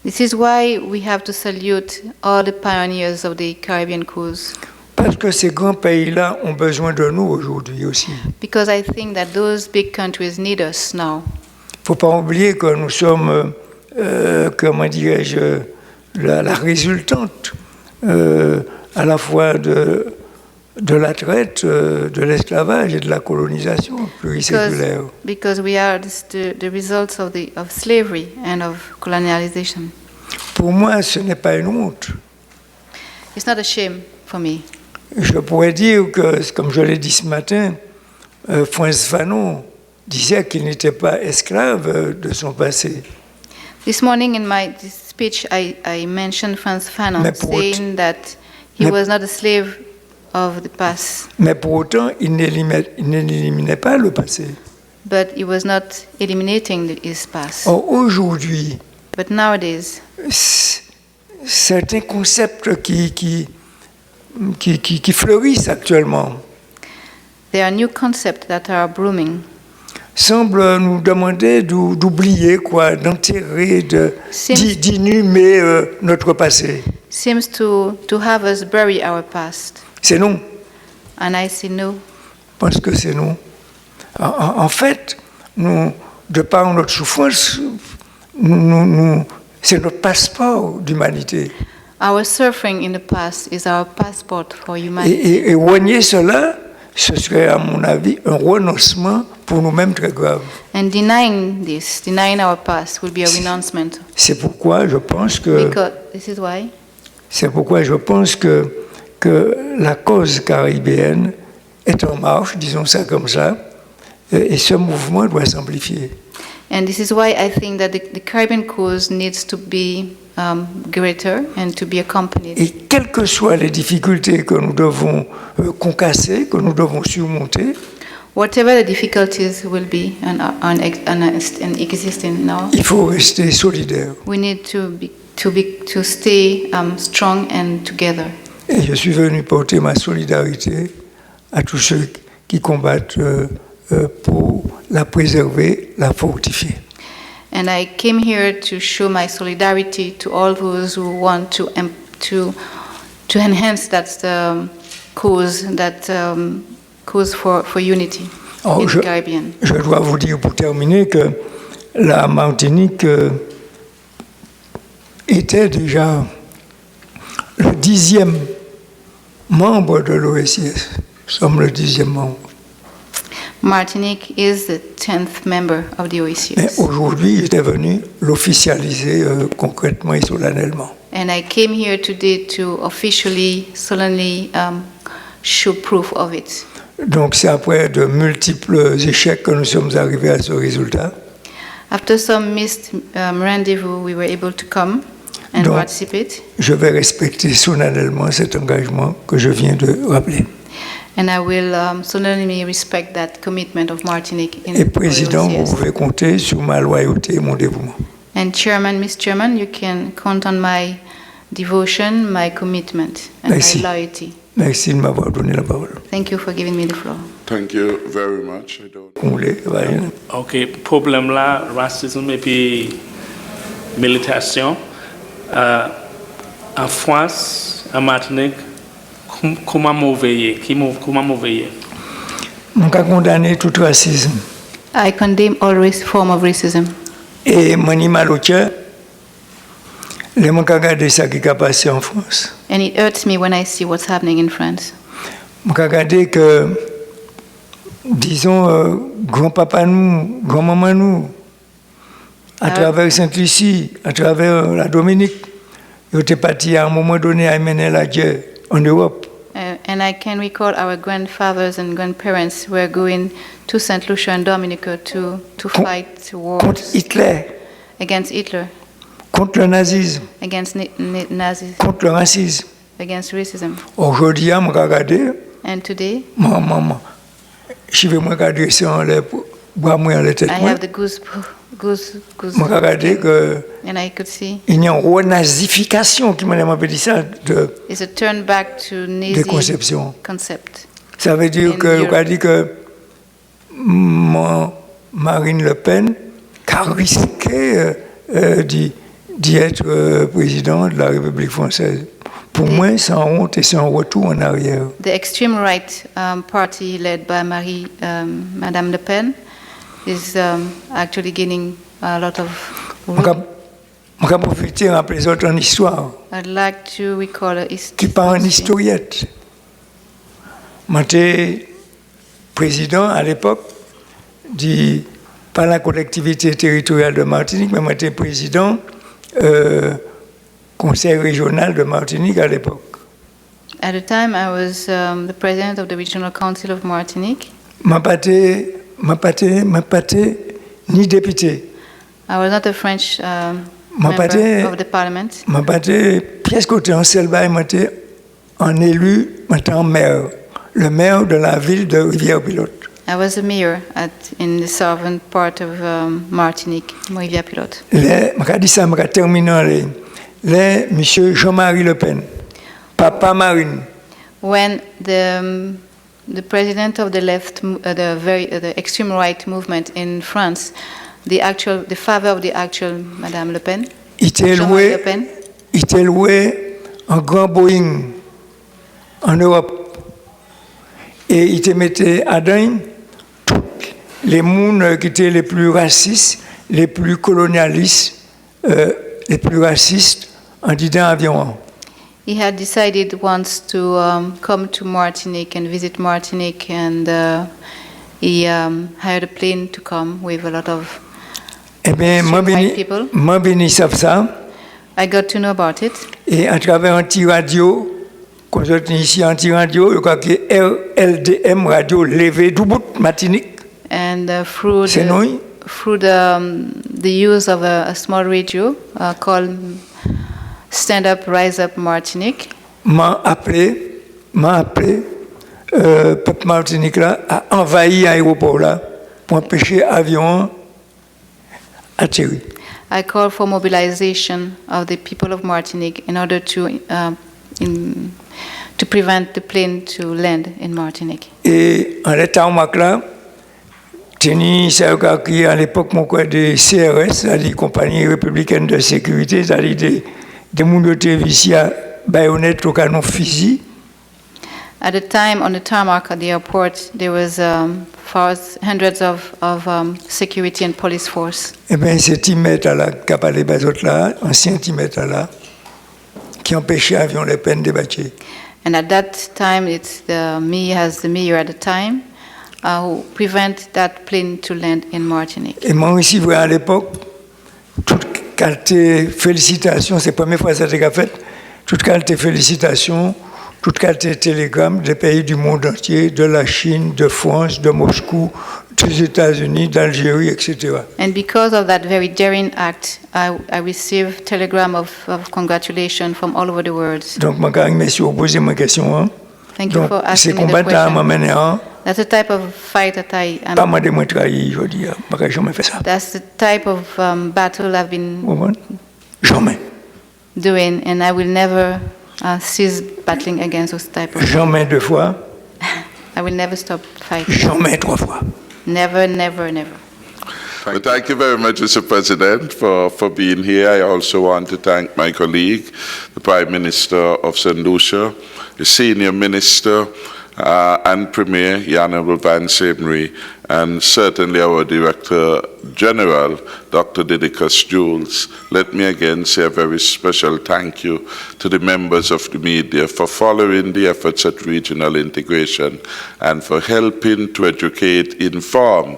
[SPEAKER 9] This is why we have to salute all the pioneers of the Caribbean cause,
[SPEAKER 8] Parce que ces grands pays-là ont besoin de nous aujourd'hui aussi.
[SPEAKER 9] because I think that those big countries need us now.
[SPEAKER 8] Il ne faut pas oublier que nous sommes, comment dirais-je, la résultante à la fois de la traite, de l'esclavage et de la colonisation pluriséculaire.
[SPEAKER 9] Because we are the results of slavery and of colonialization.
[SPEAKER 8] Pour moi, ce n'est pas une honte.
[SPEAKER 9] It's not a shame for me.
[SPEAKER 8] Je pourrais dire que, comme je l'ai dit ce matin, Frantz Fanon disait qu'il n'était pas esclave de son passé.
[SPEAKER 9] This morning in my speech, I mentioned Frantz Fanon
[SPEAKER 8] Mais pour
[SPEAKER 9] saying that he
[SPEAKER 8] mais-
[SPEAKER 9] was not a slave of the past,
[SPEAKER 8] Mais pour autant, il n'éliminait pas le passé.
[SPEAKER 9] but he was not eliminating his past.
[SPEAKER 8] Or, aujourd'hui,
[SPEAKER 9] But nowadays,
[SPEAKER 8] certains concepts qui fleurissent actuellement
[SPEAKER 9] there are new concepts that are blooming.
[SPEAKER 8] semblent nous demander d'oublier, d'enterrer,
[SPEAKER 9] Seems-
[SPEAKER 8] d'inhumer notre passé.
[SPEAKER 9] seems to have us bury our past.
[SPEAKER 8] C'est non.
[SPEAKER 9] And I say no.
[SPEAKER 8] Je pense que c'est non. En fait, nous, de par notre souffrance, c'est notre passeport d'humanité.
[SPEAKER 9] Our suffering in the past is our passport for humanity.
[SPEAKER 8] Et renier cela, ce serait, à mon avis, un renoncement pour nous-mêmes très grave.
[SPEAKER 9] And denying this, denying our past, will be a renouncement.
[SPEAKER 8] C'est pourquoi je pense que...
[SPEAKER 9] Because this is why.
[SPEAKER 8] C'est pourquoi je pense que la cause caribéenne est en marche, disons ça comme ça, et ce mouvement doit s'amplifier.
[SPEAKER 9] And this is why I think that the Caribbean cause needs to be greater and to be accompanied.
[SPEAKER 8] Et quelles que soient les difficultés que nous devons concasser, que nous devons surmonter,
[SPEAKER 9] Whatever the difficulties will be and existing now,
[SPEAKER 8] il faut rester solidaire.
[SPEAKER 9] we need to stay strong and together.
[SPEAKER 8] Et je suis venu porter ma solidarité à tous ceux qui combattent pour la préserver, la fortifier.
[SPEAKER 9] And I came here to show my solidarity to all those who want to enhance that cause, cause for unity in the Caribbean.
[SPEAKER 8] Je dois vous dire pour terminer que la Martinique était déjà le 10e membre de l'OECS. Nous sommes le 10e membre.
[SPEAKER 9] Martinique is the 10th member of the OECS.
[SPEAKER 8] Mais aujourd'hui, j'étais venu l'officialiser concrètement et solennellement.
[SPEAKER 9] And I came here today to officially, solemnly show proof of it.
[SPEAKER 8] Donc c'est après de multiples échecs que nous sommes arrivés à ce résultat.
[SPEAKER 9] After some missed rendezvous, we were able to come and
[SPEAKER 8] Donc,
[SPEAKER 9] participate.
[SPEAKER 8] Je vais respecter solennellement cet engagement que je viens de rappeler.
[SPEAKER 9] And I will solemnly respect that commitment of Martinique in
[SPEAKER 8] Et Président, vous
[SPEAKER 9] OECS.
[SPEAKER 8] pouvez compter sur ma loyauté et mon dévouement.
[SPEAKER 9] And Chairman, Mr. Chairman, you can count on my devotion, my commitment, and
[SPEAKER 8] Merci.
[SPEAKER 9] my loyalty.
[SPEAKER 8] Merci de m'avoir donné la parole.
[SPEAKER 9] Thank you for giving me the floor.
[SPEAKER 1] Thank you very much. I don't...
[SPEAKER 8] Vous voulez, ouais.
[SPEAKER 3] OK, problème là, racisme et puis militation. En France, en Martinique, comment mauvais comment mauvais?
[SPEAKER 8] Je condamne tout racisme.
[SPEAKER 9] I condemn all form of racism.
[SPEAKER 8] Et mon mal au cœur, les gens qui regardent ça qui a passé en France.
[SPEAKER 9] And it hurts me when I see what's happening in France.
[SPEAKER 8] Je regarde que, disons, grand-papa nous, grand-maman nous, à travers Sainte-Lucie, à travers la Dominique, ils étaient partis à un moment donné à mener la guerre en Europe.
[SPEAKER 9] And I can recall our grandfathers and grandparents were going to St. Lucia and Dominica to fight wars
[SPEAKER 8] Contre Hitler,
[SPEAKER 9] against Hitler,
[SPEAKER 8] contre le nazisme,
[SPEAKER 9] against Nazis,
[SPEAKER 8] contre le racisme.
[SPEAKER 9] against racism.
[SPEAKER 8] Aujourd'hui, je regarde,
[SPEAKER 9] And today,
[SPEAKER 8] maman, je vais me regarder ça en l'air, boire moi en la tête.
[SPEAKER 9] I have the goose.
[SPEAKER 8] Je regarde que
[SPEAKER 9] And I could see
[SPEAKER 8] il y a une renazification qui m'a dit ça de
[SPEAKER 9] it's a turn back to Nazi
[SPEAKER 8] conception.
[SPEAKER 9] concept.
[SPEAKER 8] Ça veut dire
[SPEAKER 9] In
[SPEAKER 8] que
[SPEAKER 9] Europe.
[SPEAKER 8] on a dit que Marine Le Pen a risqué d'y être président de la République française. Pour moi, sans honte et sans retour en arrière.
[SPEAKER 9] The extreme right party led by Madame Le Pen is actually gaining a lot of room.
[SPEAKER 8] Je vais profiter de rappeler les autres en histoire,
[SPEAKER 9] I'd like to recall a
[SPEAKER 8] qui part en historiette. J'étais président à l'époque, pas la collectivité territoriale de Martinique, mais j'étais président conseil régional de Martinique à l'époque.
[SPEAKER 9] At the time, I was the president of the Regional Council of Martinique.
[SPEAKER 8] Je n'étais ni député.
[SPEAKER 9] I was not a French
[SPEAKER 8] Ma
[SPEAKER 9] member
[SPEAKER 8] paté-
[SPEAKER 9] of the parliament.
[SPEAKER 8] Je n'étais presque en Selbaï, j'étais en élu, j'étais en maire, le maire de la ville de Rivière-Pilote.
[SPEAKER 9] I was a mayor in the southern part of Martinique, Rivière-Pilote.
[SPEAKER 8] Je dis ça, je termine en ligne. Monsieur Jean-Marie Le Pen, Papa Marine,
[SPEAKER 9] When the president of the left, the extreme right movement in France, the father of the actual Madame Le Pen,
[SPEAKER 8] il était
[SPEAKER 9] Jean-Marie Le
[SPEAKER 8] loué,
[SPEAKER 9] Pen,
[SPEAKER 8] il était loué un grand Boeing en Europe et il te mettait à dingue tous les mondes qui étaient les plus racistes, les plus colonialistes, les plus racistes en disant avion.
[SPEAKER 9] He had decided once to come to Martinique and visit Martinique, and he hired a plane to come with a lot of
[SPEAKER 8] Eh bien,
[SPEAKER 9] white people.
[SPEAKER 8] moi, béni savent ça.
[SPEAKER 9] I got to know about it.
[SPEAKER 8] Et à travers un petit radio, quand je suis ici un petit radio, je crois que RLDM, radio levé du bout, Martinique.
[SPEAKER 9] And through
[SPEAKER 8] C'est nous.
[SPEAKER 9] the use of a small radio called Stand Up, Rise Up Martinique,
[SPEAKER 8] M'a appelé, peuple Martinique là, a envahi l'aéroport là pour empêcher l'avion atterrir.
[SPEAKER 9] I call for mobilization of the people of Martinique in order to prevent the plane to land in Martinique.
[SPEAKER 8] Et en l'état en là, tenu qui à l'époque mon quoi des CRS, c'est-à-dire compagnie républicaine de sécurité, c'est-à-dire des mondotés ici à baïonnette au canon fusil.
[SPEAKER 9] At the time, on the tarmac at the airport, there was hundreds of security and police force.
[SPEAKER 8] Eh bien, c'est Timette là, qui a parlé des autres là, ancien Timette là, qui empêchait l'avion Les Pen de bâtir.
[SPEAKER 9] And at that time, it's me as the mayor at the time who prevent that plane to land in Martinique.
[SPEAKER 8] Et moi aussi, à l'époque, toute qualité félicitations, c'est la première fois que ça a été fait, toute qualité félicitations, toute qualité télégramme des pays du monde entier, de la Chine, de France, de Moscou, des États-Unis, d'Algérie, etc.
[SPEAKER 9] And because of that very daring act, I received telegram of congratulations from all over the world.
[SPEAKER 8] Donc, je monsieur, poser ma question. Hein?
[SPEAKER 9] Thank you for asking me the question. That's the type of fight that I am.
[SPEAKER 8] Pas moi de me trahir, je dis, je jamais fait ça.
[SPEAKER 9] That's the type of battle I've been
[SPEAKER 8] Jamais.
[SPEAKER 9] doing, and I will never cease battling against those type of.
[SPEAKER 8] Jamais deux fois.
[SPEAKER 9] I will never stop fighting.
[SPEAKER 8] Jamais trois fois.
[SPEAKER 9] Never, never, never.
[SPEAKER 1] Well, thank you very much, Mr. President, for being here. I also want to thank my colleague, the Prime Minister of St. Lucia, the Senior Minister and Premier, the Honorable Van Semery, and certainly our Director General, Dr. Didicus Jules. Let me again say a very special thank you to the members of the media for following the efforts at regional integration and for helping to educate, inform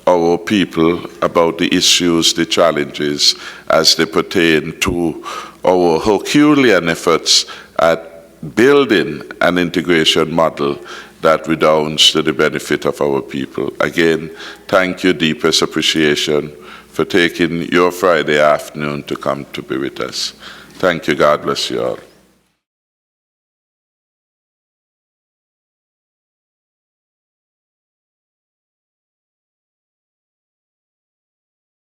[SPEAKER 1] our people about the issues, the challenges as they pertain to our Herculean efforts at building an integration model that redounds to the benefit of our people. Again, thank you, deepest appreciation for taking your Friday afternoon to come to be with us. Thank you. God bless you all.